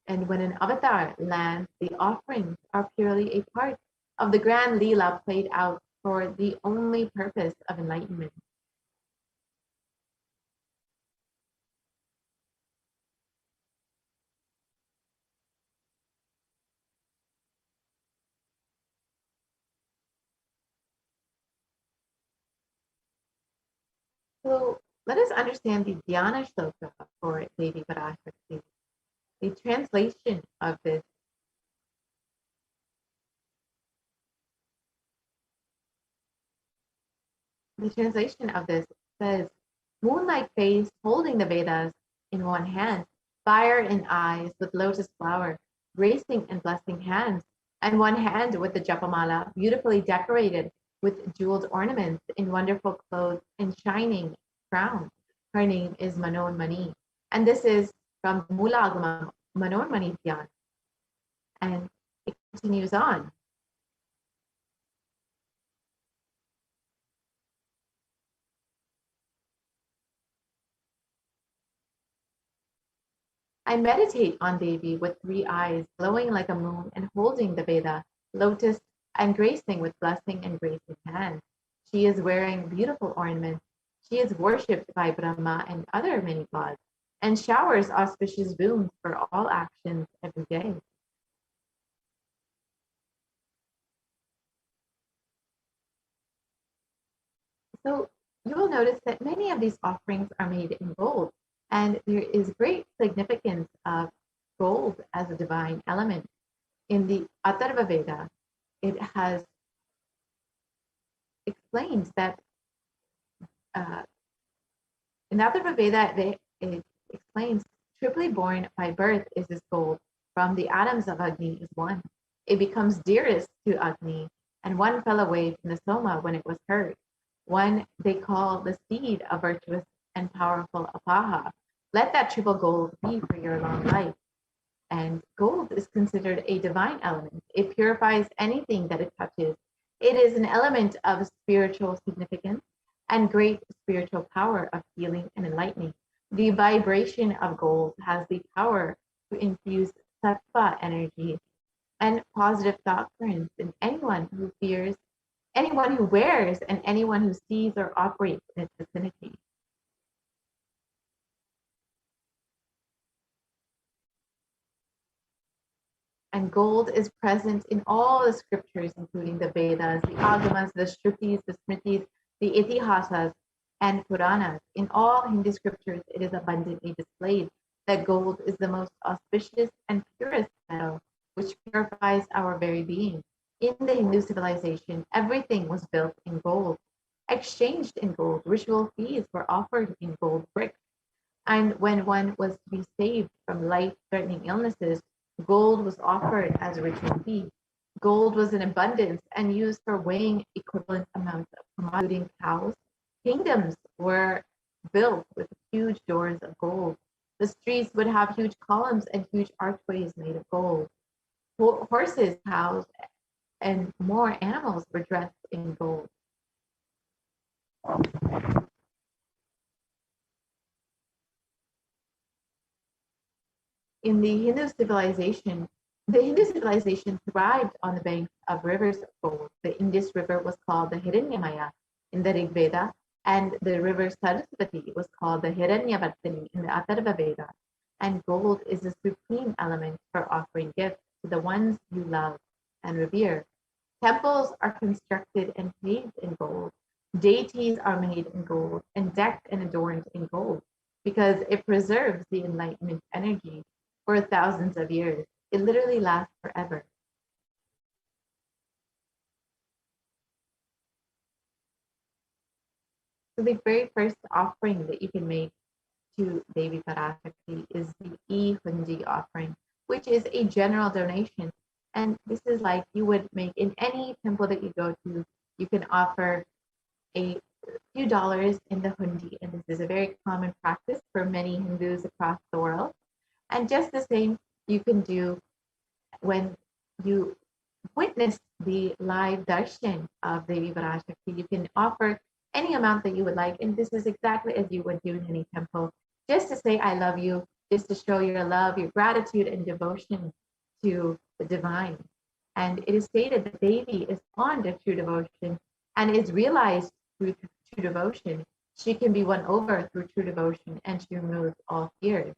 and when an avatar lands, the offerings are purely a part of the grand Leela played out for the only purpose of enlightenment. So let us understand the Dhyana Shloka for Devi Parashakti. The translation of this says, moonlight face holding the Vedas in one hand, fire in eyes with lotus flower, gracing and blessing hands, and one hand with the Japamala, beautifully decorated with jeweled ornaments in wonderful clothes and shining crown. Her name is Mani, and this is from Mula Agama Mani Dhyan. And it continues on. I meditate on Devi with three eyes, glowing like a moon and holding the Veda, lotus, and gracing with blessing and gracing hands. She is wearing beautiful ornaments. She is worshipped by Brahma and other many gods, and showers auspicious boons for all actions every day. So you will notice that many of these offerings are made in gold, and there is great significance of gold as a divine element. In the Atharva Veda, it has explains that in the Atharva Veda, it explains triply born by birth is this gold. From the atoms of Agni is one. It becomes dearest to Agni, and one fell away from the Soma when it was heard. One they call the seed of virtuous and powerful Apaha. Let that triple gold be for your long life. And gold is considered a divine element. It purifies anything that it touches. It is an element of spiritual significance and great spiritual power of healing and enlightening. The vibration of gold has the power to infuse sattva energy and positive thought currents in anyone who wears, and anyone who sees or operates in its vicinity. And gold is present in all the scriptures, including the Vedas, the Agamas, the Shrutis, the Smritis, the Itihasas, and Puranas. In all Hindu scriptures, it is abundantly displayed that gold is the most auspicious and purest metal, which purifies our very being. In the Hindu civilization, everything was built in gold, exchanged in gold. Ritual fees were offered in gold bricks. And when one was to be saved from life-threatening illnesses, gold was offered as a ritual fee. Gold was in abundance and used for weighing equivalent amounts of commodity, including cows. Kingdoms were built with huge doors of gold. The streets would have huge columns and huge archways made of gold. Horses, cows, and more animals were dressed in gold. In the Hindu civilization thrived on the banks of rivers of gold. The Indus River was called the Hiranyamaya in the Rig Veda, and the river Saraswati was called the Hiranyavartini in the Atharva Veda. And gold is the supreme element for offering gifts to the ones you love and revere. Temples are constructed and paved in gold. Deities are made in gold and decked and adorned in gold because it preserves the enlightenment energy for thousands of years. It literally lasts forever. So the very first offering that you can make to Devi Parashakti is the Eunji Offering, which is a general donation. And this is like you would make in any temple that you go to. You can offer a few dollars in the hundi, and this is a very common practice for many Hindus across the world. And just the same you can do when you witness the live darshan of Devi Parashakti. You can offer any amount that you would like, and this is exactly as you would do in any temple, just to say I love you, just to show your love, your gratitude and devotion to the divine. And it is stated that Devi is fond of true devotion and is realized through true devotion. She can be won over through true devotion, and she removes all fears.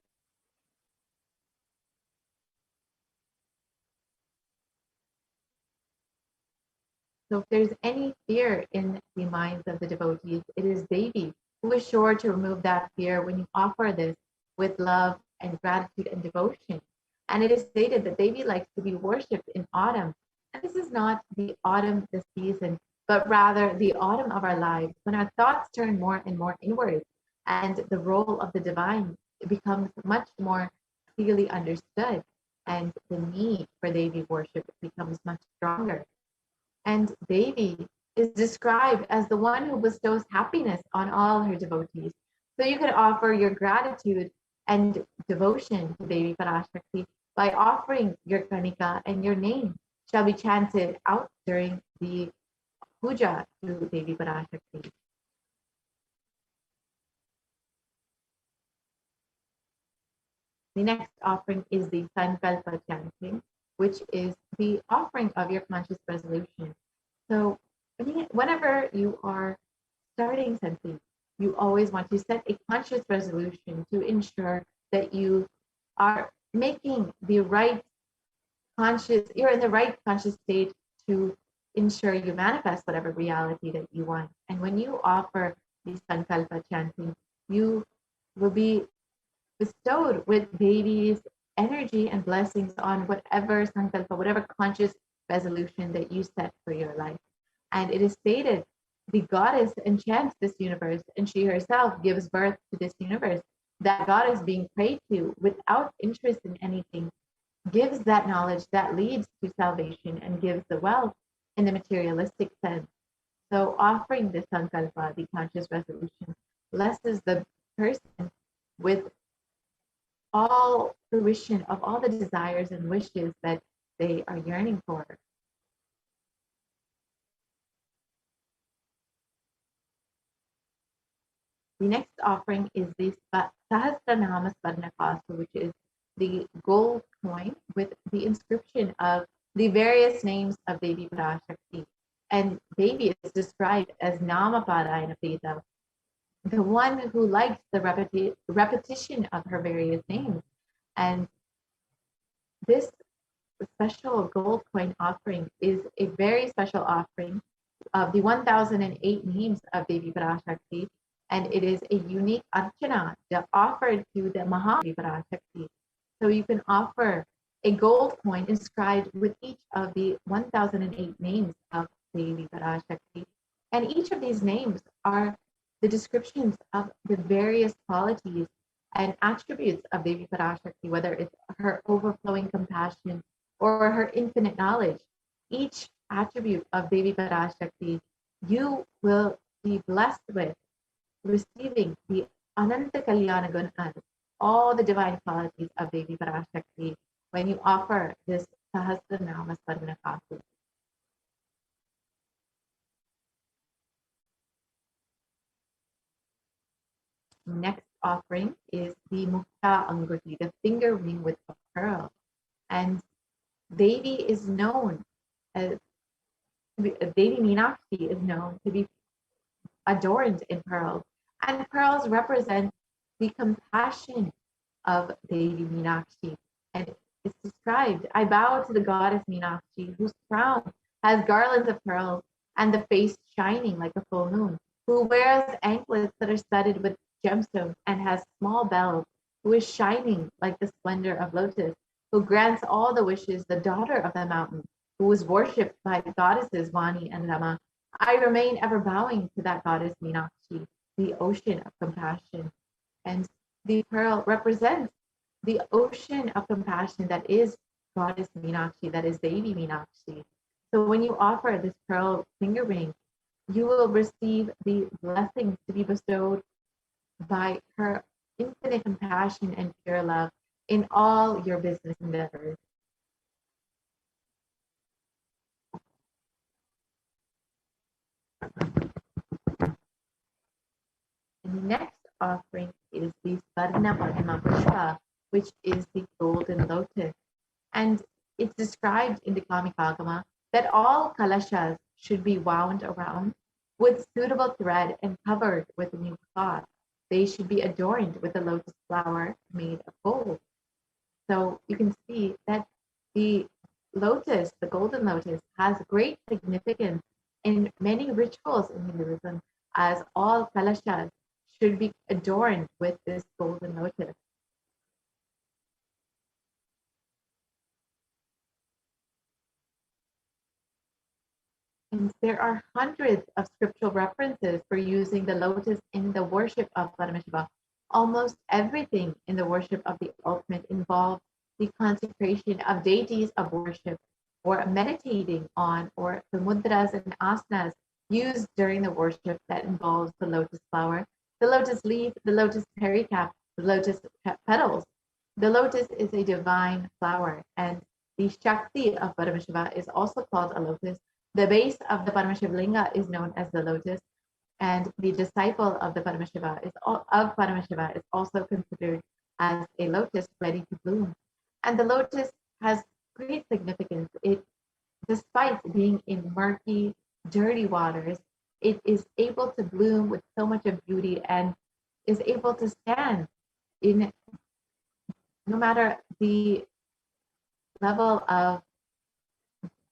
So if there's any fear in the minds of the devotees, it is Devi who is sure to remove that fear when you offer this with love and gratitude and devotion. And it is stated that Devi likes to be worshipped in autumn. And this is not the autumn, the season, but rather the autumn of our lives, when our thoughts turn more and more inward, and the role of the divine becomes much more clearly understood, and the need for Devi worship becomes much stronger. And Devi is described as the one who bestows happiness on all her devotees. So you could offer your gratitude and devotion to Devi Parashakti by offering your Kanika, and your name shall be chanted out during the puja to Devi Parashakti. The next offering is the Sankalpa chanting, which is the offering of your conscious resolution. So whenever you are starting something, you always want to set a conscious resolution to ensure that you are making the right you're in the right conscious state to ensure you manifest whatever reality that you want. And when you offer the Sankalpa chanting, you will be bestowed with Devi's energy and blessings on whatever Sankalpa, whatever conscious resolution that you set for your life. And it is stated the goddess enchants this universe, and she herself gives birth to this universe. That goddess being prayed to without interest in anything gives that knowledge that leads to salvation and gives the wealth in the materialistic sense. So offering the Sankalpa, the conscious resolution, blesses the person with all fruition of all the desires and wishes that they are yearning for. The next offering is the Sahasranama Swarnakasu, which is the gold coin with the inscription of the various names of Devi Parashakti. And Devi is described as Namaparayana Prita, the one who likes the repetition of her various names. And this special gold coin offering is a very special offering of the 1008 names of Devi Parashakti, and it is a unique archana offered to the Devi Parashakti. So you can offer a gold coin inscribed with each of the 1008 names of Devi Parashakti, and each of these names are the descriptions of the various qualities and attributes of Devi Parashakti, whether it's her overflowing compassion or her infinite knowledge. Each attribute of Devi Parashakti, you will be blessed with receiving the Ananta Kalyana Gunas, all the divine qualities of Devi Parashakti, when you offer this Sahasranama Swarnakasu. Next offering is the Mukta Anguti, the finger ring with a pearl. And Devi is known as, Devi Meenakshi is known to be adorned in pearls. And pearls represent the compassion of Devi Meenakshi. And it's described, I bow to the goddess Meenakshi, whose crown has garlands of pearls and the face shining like a full moon, who wears anklets that are studded with gemstones and has small bells, who is shining like the splendor of lotus, who grants all the wishes, the daughter of the mountain, who is worshipped by the goddesses Vani and Rama. I remain ever bowing to that goddess Meenakshi. the ocean of compassion. And the pearl represents the ocean of compassion that is Goddess Meenakshi, that is Devi Meenakshi. So when you offer this pearl finger ring, you will receive the blessings to be bestowed by her infinite compassion and pure love in all your business endeavors. And the next offering is the Swarna Padma Pushpa, which is the golden lotus. And it's described in the Kamikagama that all kalashas should be wound around with suitable thread and covered with a new cloth. They should be adorned with a lotus flower made of gold. So you can see that the lotus, the golden lotus, has great significance in many rituals in Hinduism, as all kalashas should be adorned with this golden lotus. And there are hundreds of scriptural references for using the lotus in the worship of Paramashiva. Almost everything in the worship of the ultimate involves the consecration of deities of worship, or meditating on, or the mudras and asanas used during the worship that involves the lotus flower, the lotus leaf, the lotus pericarp, the lotus petals. The lotus is a divine flower, and the Shakti of Paramashiva is also called a lotus. The base of the Paramashiva linga is known as the lotus, and the disciple of the Paramashiva is also considered as a lotus ready to bloom. And the lotus has great significance. It, despite being in murky, dirty waters, it is able to bloom with so much of beauty and is able to stand in no matter the level of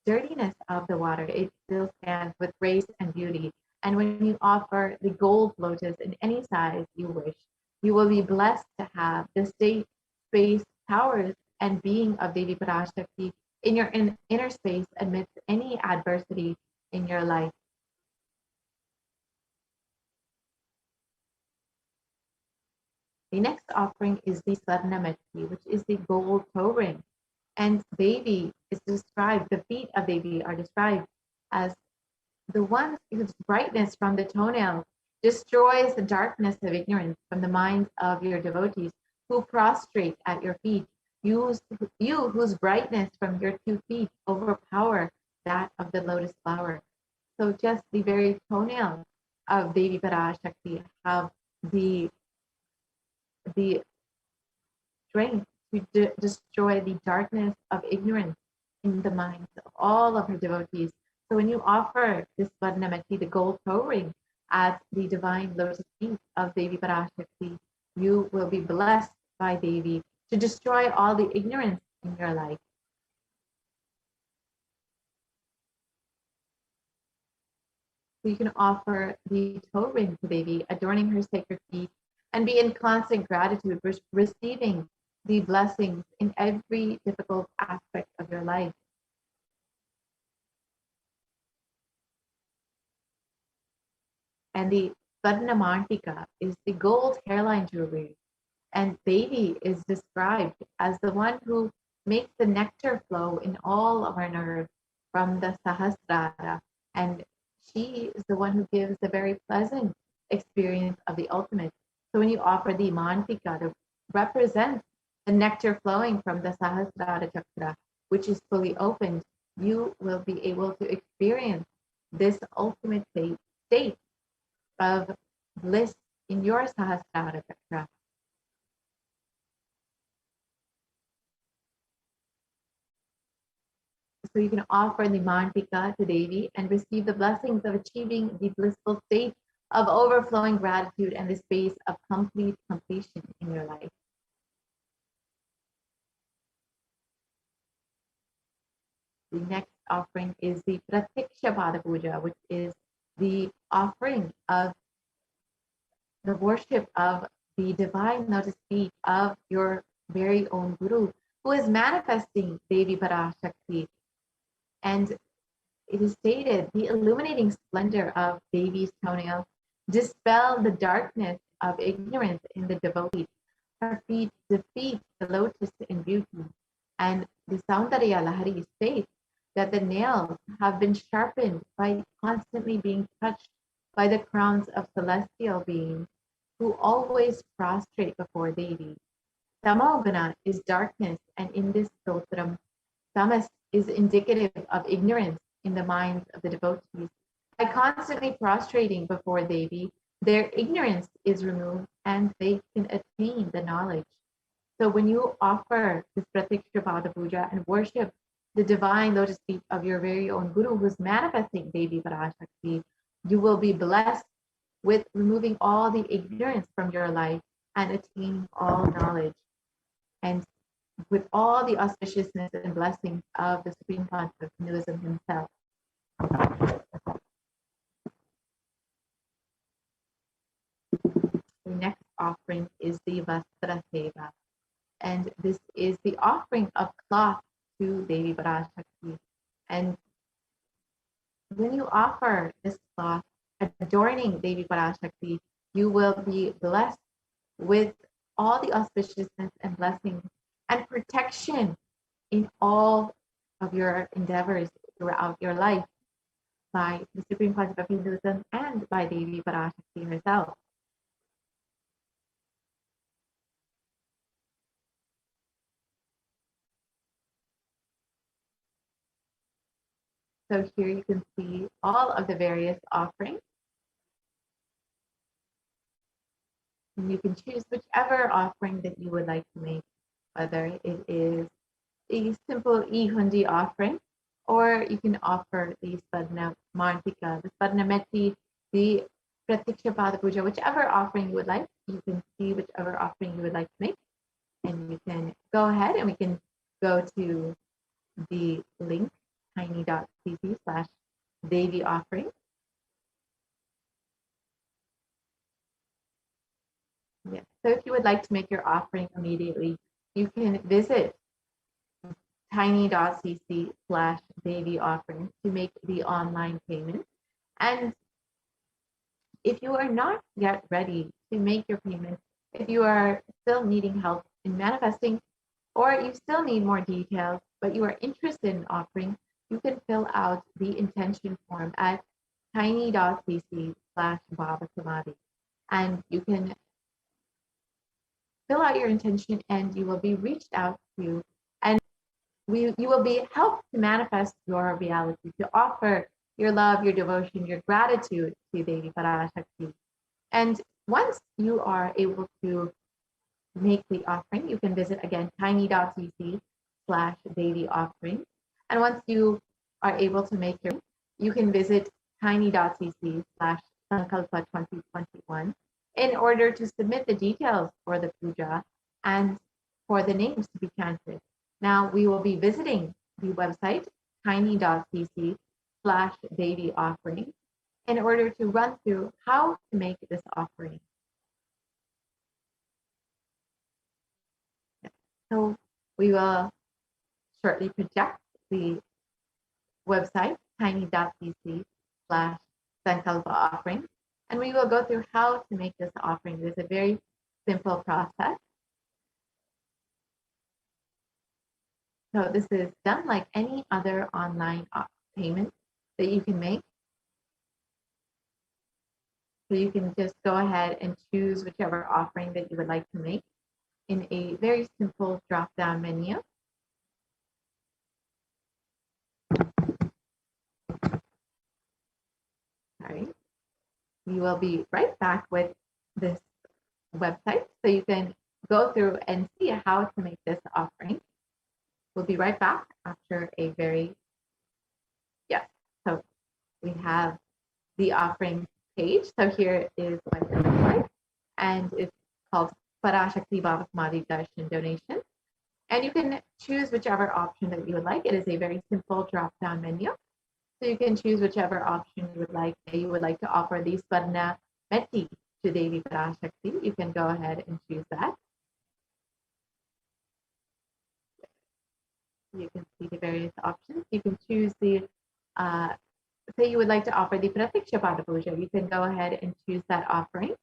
dirtiness of the water, it still stands with grace and beauty. And when you offer the gold lotus in any size you wish, you will be blessed to have the state, space, powers, and being of Devi Parashakti in your inner space amidst any adversity in your life. The next offering is the Swarnamati, which is the gold toe ring. And Devi is described, the feet of Devi are described as the ones whose brightness from the toenails destroys the darkness of ignorance from the minds of your devotees who prostrate at your feet. You whose brightness from your 2 feet overpower that of the lotus flower. So just the very toenails of Devi Parashakti have the strength to destroy the darkness of ignorance in the minds of all of her devotees. So when you offer this Swarnamati, the gold toe ring, at the divine lotus feet of Devi Parashakti, you will be blessed by Devi to destroy all the ignorance in your life. So you can offer the toe ring to Devi, adorning her sacred feet, and be in constant gratitude for receiving the blessings in every difficult aspect of your life. And the Swarnamantika is the gold hairline jewelry. And Devi is described as the one who makes the nectar flow in all of our nerves from the Sahasrara. And she is the one who gives the very pleasant experience of the ultimate. So when you offer the Mantika to represent the nectar flowing from the Sahasrara Chakra, which is fully opened, you will be able to experience this ultimate state of bliss in your Sahasrara Chakra. So you can offer the Mantika to Devi and receive the blessings of achieving the blissful state of overflowing gratitude and the space of complete completion in your life. The next offering is the Pratiksha Pada Puja, which is the offering of the worship of the divine lotus feet of your very own Guru, who is manifesting Devi Parashakti. And it is stated the illuminating splendor of Devi's toenails dispel the darkness of ignorance in the devotee. Her feet defeat the lotus in beauty. And the Saundarya Lahari states that the nails have been sharpened by constantly being touched by the crowns of celestial beings who always prostrate before Devi. Tamogana is darkness, and in this stotram, tamas is indicative of ignorance in the minds of the devotees. By constantly prostrating before Devi, their ignorance is removed and they can attain the knowledge. So when you offer this Pratiksha Pada Puja and worship the divine lotus feet of your very own Guru who is manifesting Devi Parashakti, you will be blessed with removing all the ignorance from your life and attaining all knowledge. And with all the auspiciousness and blessings of the Supreme Pontiff of Hinduism himself. The next offering is the Vastra Seva. And this is the offering of cloth to Devi Parashakti. And when you offer this cloth adorning Devi Parashakti, you will be blessed with all the auspiciousness and blessings and protection in all of your endeavors throughout your life by the Supreme Pontiff of Hinduism and by Devi Parashakti herself. So here you can see all of the various offerings. And you can choose whichever offering that you would like to make, whether it is a simple Eunji offering, or you can offer the Spadna Martika, the Spadna Meti, the Pratiksha Pada Puja, whichever offering you would like. You can see whichever offering you would like to make. And you can go ahead and we can go to the link tiny.cc/Devi offering. Yes. So if you would like to make your offering immediately, you can visit tiny.cc/Devi offering to make the online payment. And if you are not yet ready to make your payment, if you are still needing help in manifesting, or you still need more details, but you are interested in offering, you can fill out the intention form at tiny.cc/Baba Samadhi. And you can fill out your intention and you will be reached out to, and you will be helped to manifest your reality, to offer your love, your devotion, your gratitude to Devi Parashakti. And once you are able to make the offering, you can visit again tiny.cc/Devi offering. And once you are able to make your, you can visit tiny.cc/Sankalpa 2021 in order to submit the details for the puja and for the names to be chanted. Now we will be visiting the website tiny.cc/Devi offering in order to run through how to make this offering. So we will shortly project the website tiny.cc/Sankalpa offering, and we will go through how to make this offering. It is a very simple process. So this is done like any other online payment that you can make. So you can just go ahead and choose whichever offering that you would like to make in a very simple drop-down menu. All right. We will be right back with this website so you can go through and see how to make this offering. We'll be right back after a very, yes, so we have the offering page. So here is what it looks like, and it's called Parashakti Baba Samadhi Darshan Donation. And you can choose whichever option that you would like. It is a very simple drop-down menu. So you can choose whichever option you would like. You would like to offer the Spadna Meti to Devi Parashakti. You can go ahead and choose that. You can see the various options. You can choose the say you would like to offer the Pratiksha Pada Puja, you can go ahead and choose that offering.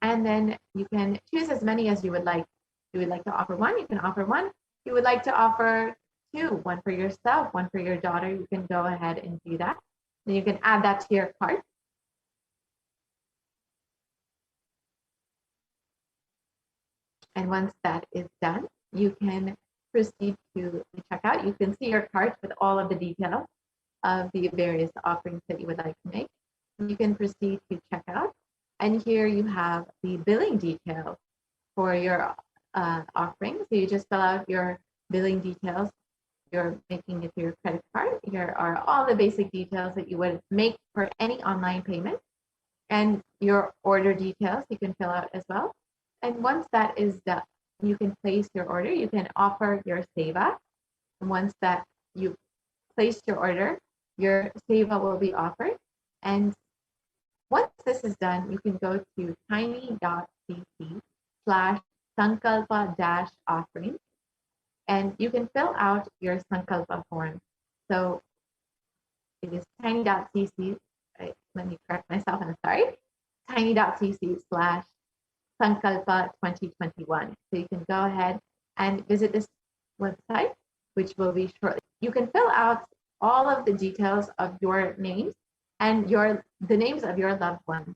And then you can choose as many as you would like. You would like to offer one, you can offer one. You would like to offer two, one for yourself, one for your daughter, you can go ahead and do that. Then you can add that to your cart. And once that is done, you can proceed to the checkout. You can see your cart with all of the details of the various offerings that you would like to make. You can proceed to checkout. And here you have the billing details for your offering. So you just fill out your billing details. You're making it through your credit card. Here are all the basic details that you would make for any online payment. And your order details you can fill out as well. And once that is done, you can place your order. You can offer your seva. And once that you placed your order, your seva will be offered. And once this is done, you can go to tiny.cc/sankalpa-offering, and you can fill out your sankalpa form. So it is tiny.cc. Let me correct myself, I'm sorry. tiny.cc/sankalpa 2021. So you can go ahead and visit this website, which will be shortly. You can fill out all of the details of your names and the names of your loved ones.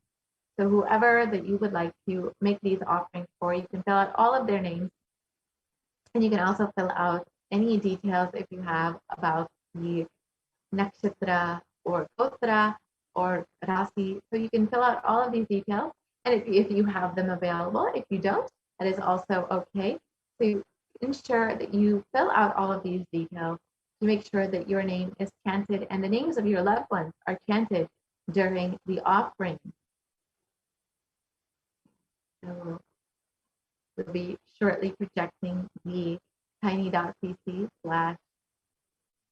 So whoever that you would like to make these offerings for, you can fill out all of their names. And you can also fill out any details if you have about the nakshatra or gotra or rasi. So you can fill out all of these details. And if you have them available, if you don't, that is also okay. So ensure that you fill out all of these details to make sure that your name is chanted and the names of your loved ones are chanted during the offering. So we'll be shortly projecting the tiny.cc/Sankalpa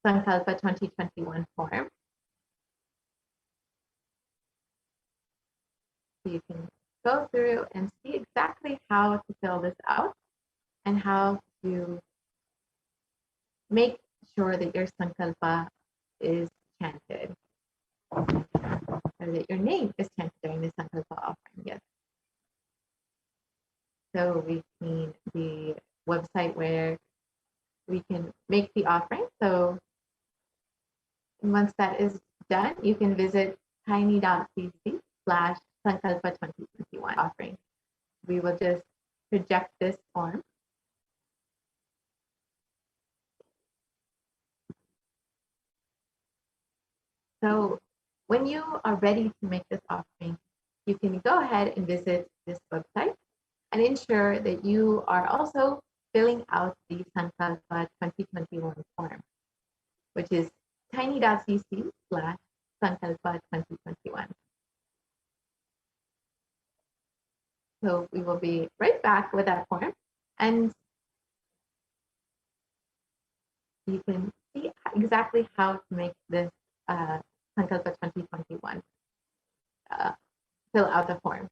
2021 form. So you can go through and see exactly how to fill this out and how to make sure that your Sankalpa is chanted, or that your name is chanted during the Sankalpa offering. Yes. So we've seen the website where we can make the offering. So once that is done, you can visit tiny.cc/Sankalpa 2021 offering. We will just project this form. So when you are ready to make this offering, you can go ahead and visit this website and ensure that you are also filling out the Sankalpa 2021 form, which is tiny.cc/Sankalpa 2021. So we will be right back with that form, and you can see exactly how to make this Sankalpa 2021, fill out the form.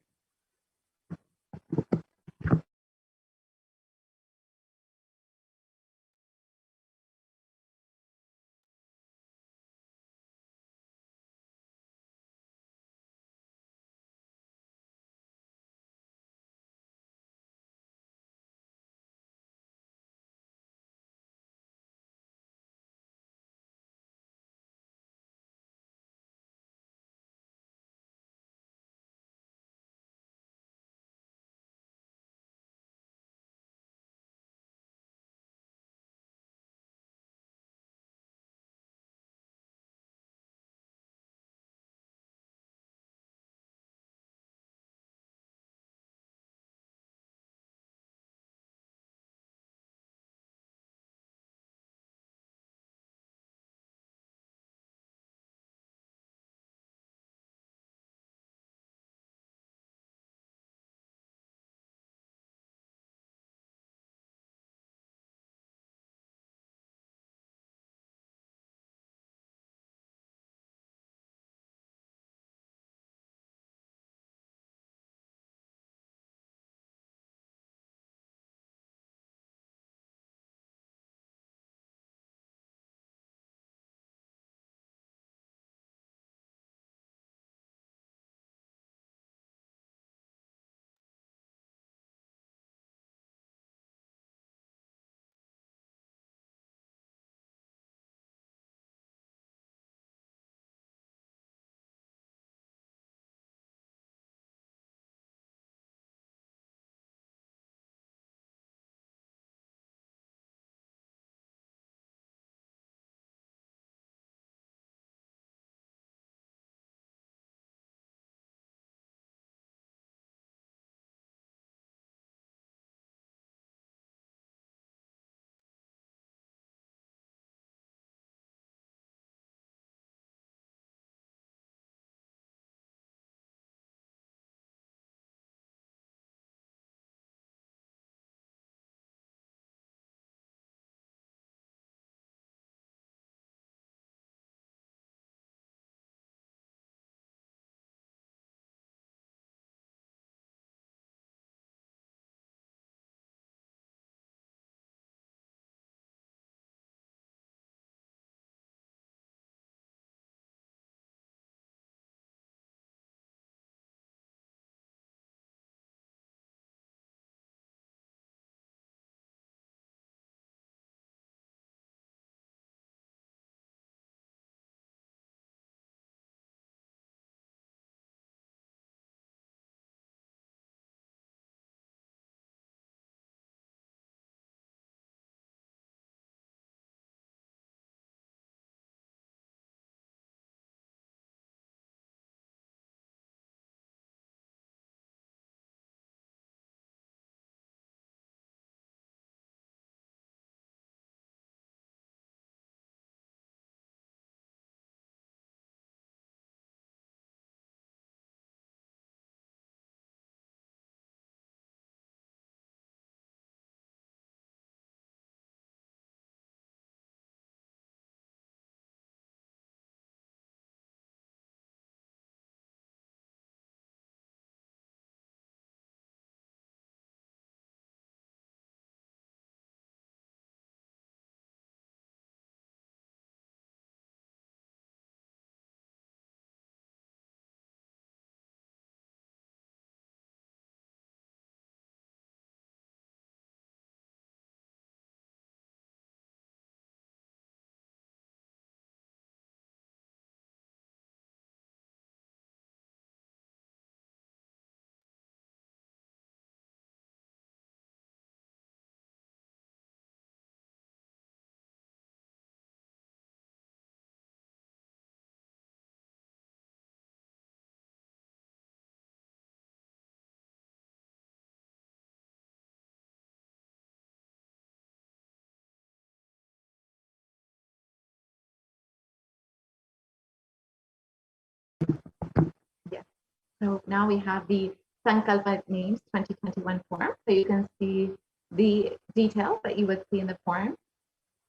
So now we have the Sankalpa Names 2021 form. So you can see the details that you would see in the form.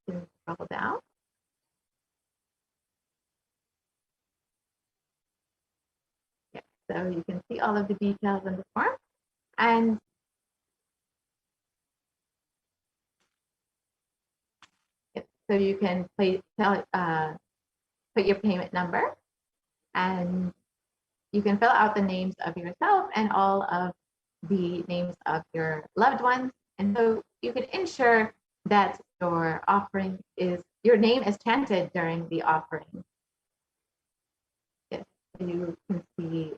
You can scroll down. Yeah, so you can see all of the details in the form. And so you can put your payment number, and you can fill out the names of yourself and all of the names of your loved ones. And so you can ensure that your offering your name is chanted during the offering. Yes, you can see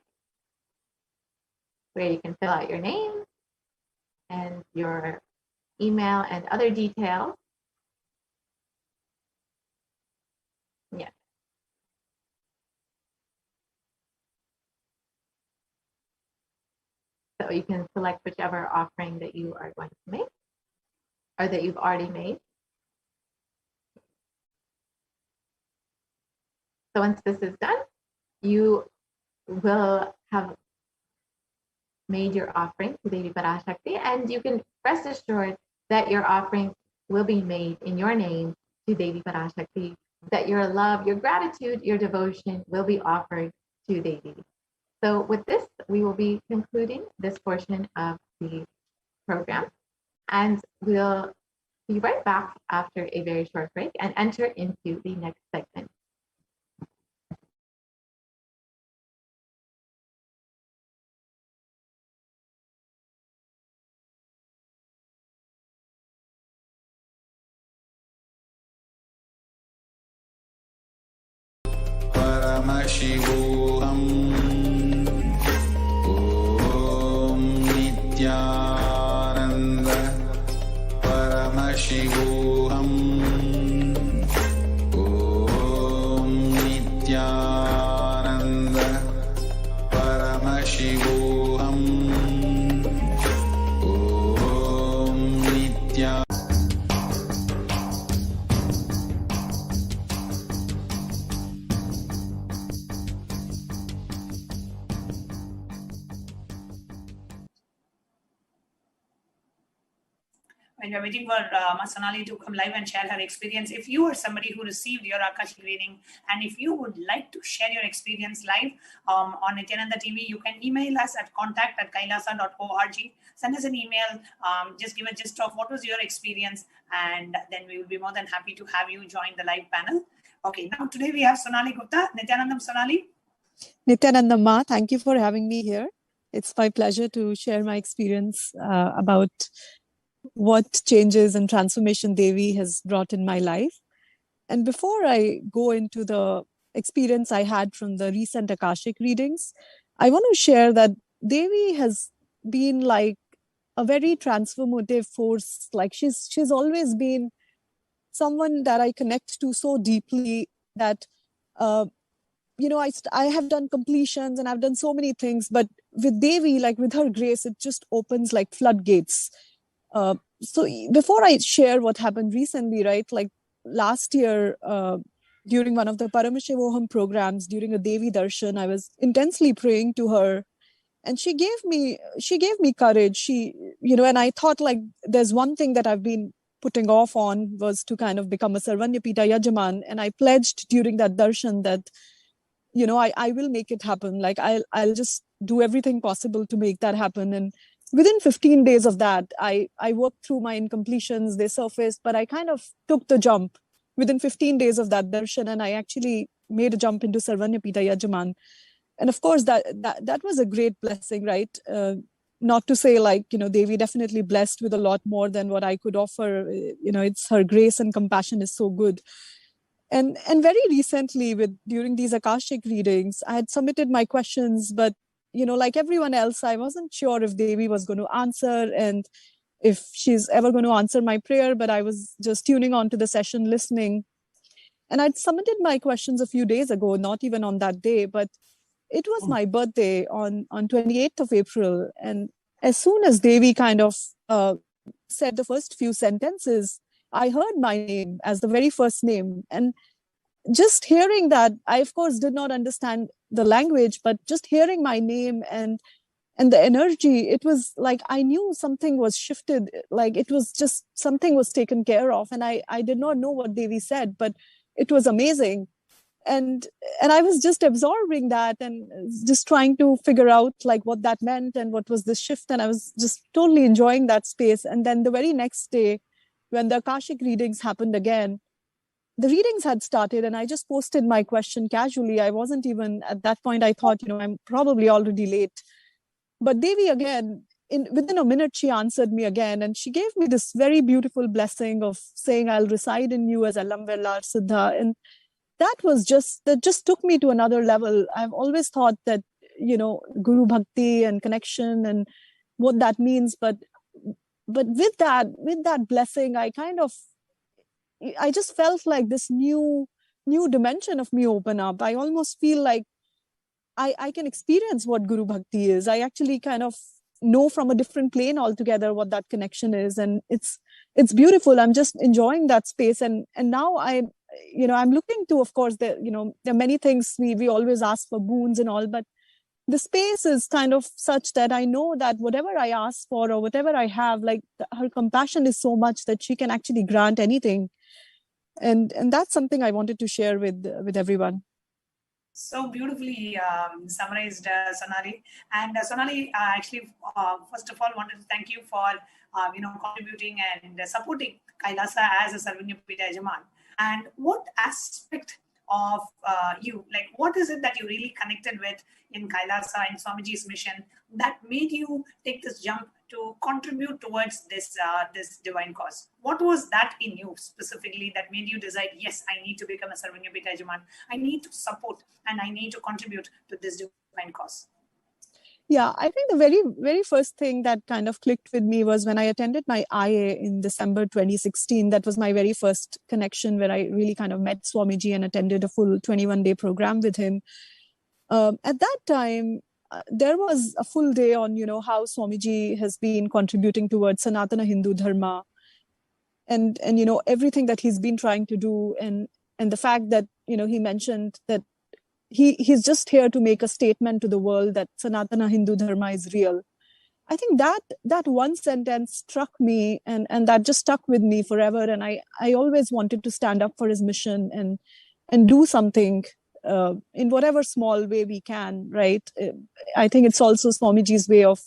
where you can fill out your name and your email and other details. Yeah. So you can select whichever offering that you are going to make or that you've already made. So once this is done, you will have made your offering to Devi Parashakti, and you can rest assured that your offering will be made in your name to Devi Parashakti, that your love, your gratitude, your devotion will be offered to Devi. So with this, we will be concluding this portion of the program, and we'll be right back after a very short break and enter into the next segment. Paramashivoham. Om Nithyananda Paramashivoham. Om Nithyananda Paramashivoham. Om Nithyananda. When we're waiting for Sonali to come live and share her experience, if you are somebody who received your Akashic reading, and if you would like to share your experience live on Nithyananda TV, you can email us at contact@kailasa.org. Send us an email, just give a gist of what was your experience, and then we will be more than happy to have you join the live panel. Okay, now today we have Sonali Gupta. Nithyanandam, Sonali. Nithyanandam Ma, thank you for having me here. It's my pleasure to share my experience about what changes and transformation Devi has brought in my life. And before I go into the experience I had from the recent Akashic readings, I want to share that Devi has been like a very transformative force. Like she's always been someone that I connect to so deeply that I have done completions and I've done so many things, but with Devi, like with her grace, it just opens like floodgates. So before I share what happened recently, right, like last year, during one of the Paramashivoham programs, during a Devi darshan, I was intensely praying to her, and she gave me courage. And I thought, like, there's one thing that I've been putting off on was to kind of become a Sarvanyapita Yajaman, and I pledged during that darshan that, I will make it happen. Like I'll just do everything possible to make that happen. And within 15 days of that, I worked through my incompletions. They surfaced, but I kind of took the jump within 15 days of that darshan, and I actually made a jump into Sarvanyapita Yajaman. And of course, that was a great blessing, right? Not to say like, Devi definitely blessed with a lot more than what I could offer. It's her grace and compassion is so good. And very recently, during these Akashic readings, I had submitted my questions, but like everyone else, I wasn't sure if Devi was going to answer and if she's ever going to answer my prayer. But I was just tuning on to the session, listening, and I'd submitted my questions a few days ago, not even on that day, but it was my birthday on 28th of April, and as soon as Devi kind of said the first few sentences, I heard my name as the very first name. And just hearing that, I, of course, did not understand the language, but just hearing my name and the energy, it was like I knew something was shifted, like it was just something was taken care of. And I did not know what Devi said, but it was amazing. And I was just absorbing that and just trying to figure out like what that meant and what was the shift. And I was just totally enjoying that space. And then the very next day, when the Akashic readings happened again, the readings had started and I just posted my question casually. I wasn't even at that point, I thought, I'm probably already late. But Devi again, within a minute, she answered me again. And she gave me this very beautiful blessing of saying, I'll reside in you as Alam Velar Siddha. And that just took me to another level. I've always thought that, Guru Bhakti and connection and what that means. But with that blessing, I just felt like this new dimension of me open up. I almost feel like I can experience what Guru Bhakti is. I actually kind of know from a different plane altogether what that connection is. And it's beautiful. I'm just enjoying that space. And now I'm looking to, of course, there are many things we always ask for boons and all, but the space is kind of such that I know that whatever I ask for or whatever I have, like her compassion is so much that she can actually grant anything. And that's something I wanted to share with everyone. So beautifully summarized, Sonali. And Sonali, actually, first of all, wanted to thank you for contributing and supporting Kailasa as a Sarvanyapita Yajaman. And what aspect of you, like what is it that you really connected with in Kailasa and Swamiji's mission that made you take this jump to contribute towards this divine cause? What was that in you specifically that made you decide, yes, I need to become a Sarvanyapita Yajaman, I need to support and I need to contribute to this divine cause? Yeah, I think the very, very first thing that kind of clicked with me was when I attended my IA in December 2016. That was my very first connection where I really kind of met Swamiji and attended a full 21-day program with him. At that time, there was a full day on, how Swamiji has been contributing towards Sanatana Hindu Dharma and everything that he's been trying to do. And the fact that, he mentioned that he's just here to make a statement to the world that Sanatana Hindu Dharma is real. I think that one sentence struck me and that just stuck with me forever. And I always wanted to stand up for his mission and do something in whatever small way we can, right? I think it's also Swamiji's way of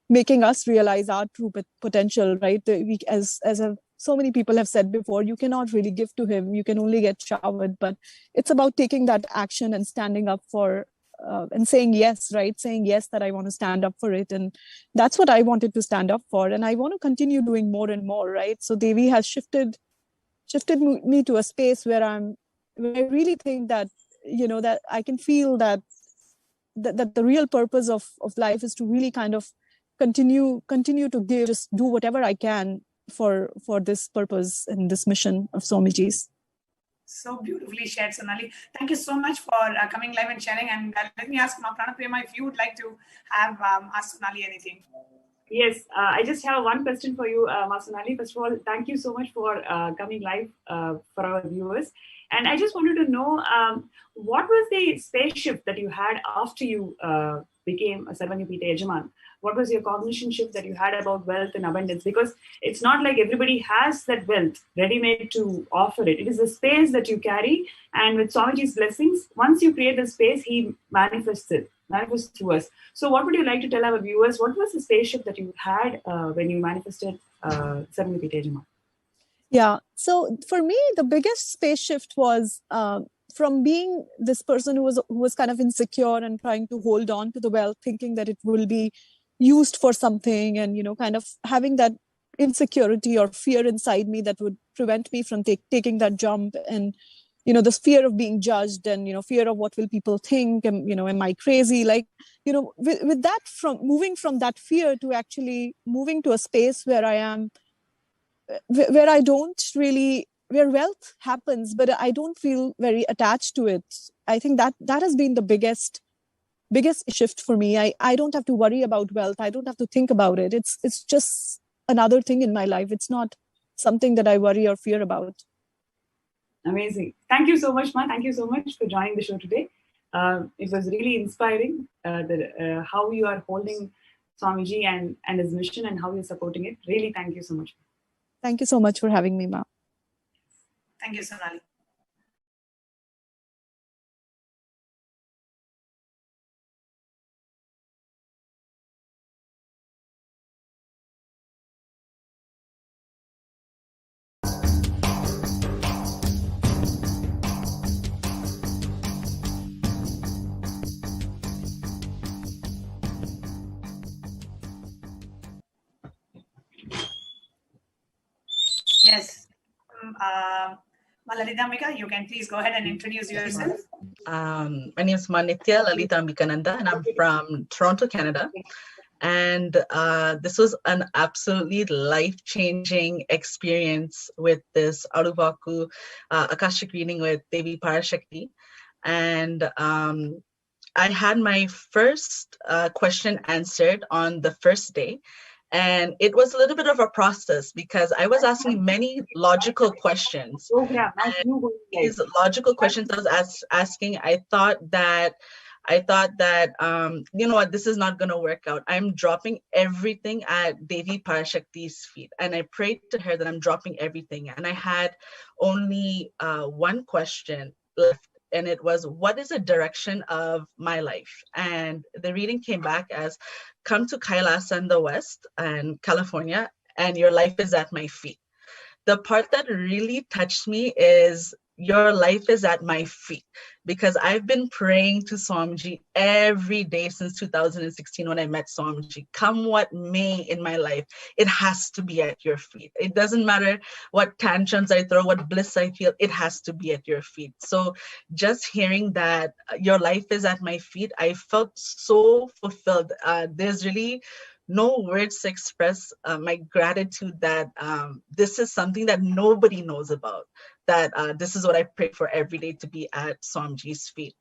making us realize our true potential, right? We, as so many people have said before, you cannot really give to him, you can only get showered, but it's about taking that action and standing up for and saying yes, right? Saying yes, that I want to stand up for it. And that's what I wanted to stand up for. And I want to continue doing more and more, right? So Devi has shifted me to a space where I really think that, that I can feel that the real purpose of life is to really kind of continue to give, just do whatever I can for this purpose and this mission of Swamiji's. So beautifully shared, Sonali. Thank you so much for coming live and sharing. And let me ask Pranaprema if you would like to have ask Sonali anything. Yes, I just have one question for you, Sonali. First of all, thank you so much for coming live for our viewers. And I just wanted to know, what was the space shift that you had after you became a Sarvanyapita Yajaman? What was your cognition shift that you had about wealth and abundance? Because it's not like everybody has that wealth ready-made to offer it. It is the space that you carry. And with Swamiji's blessings, once you create the space, he manifests through us. So what would you like to tell our viewers? What was the space shift that you had when you manifested Sarvanyapita Yajaman? Yeah. So for me, the biggest space shift was from being this person who was kind of insecure and trying to hold on to the wealth, thinking that it will be used for something, and kind of having that insecurity or fear inside me that would prevent me from taking that jump, and this fear of being judged, and fear of what will people think, and am I crazy, like with that, from moving from that fear to actually moving to a space where I am, where I don't really, where wealth happens, but I don't feel very attached to it. I think that has been the biggest shift for me. I don't have to worry about wealth. I don't have to think about it. It's just another thing in my life. It's not something that I worry or fear about. Amazing. Thank you so much, Ma. Thank you so much for joining the show today. It was really inspiring how you are holding Swamiji and his mission and how you're supporting it. Really, thank you so much. Thank you so much for having me, ma'am. Thank you, Sonali. Yes. Lalitambika, you can please go ahead and introduce yourself. My name is Manitya Lalitambika, and I'm from Toronto, Canada. And this was an absolutely life-changing experience with this Aruvaku Akashic reading with Devi Parashakti. And I had my first question answered on the first day. And it was a little bit of a process because I was asking many logical questions. And these logical questions I was asking, I thought that you know what, this is not going to work out. I'm dropping everything at Devi Parashakti's feet. And I prayed to her that I'm dropping everything. And I had only one question left. And it was, what is the direction of my life? And the reading came back as, come to Kailasa in the West and California, and your life is at my feet. The part that really touched me is, your life is at my feet, because I've been praying to Swamiji every day since 2016 when I met Swamiji. Come what may in my life, it has to be at your feet. It doesn't matter what tantrums I throw, what bliss I feel, it has to be at your feet. So just hearing that your life is at my feet, I felt so fulfilled. There's really no words to express my gratitude that this is something that nobody knows about, that this is what I pray for every day, to be at Swamiji's feet.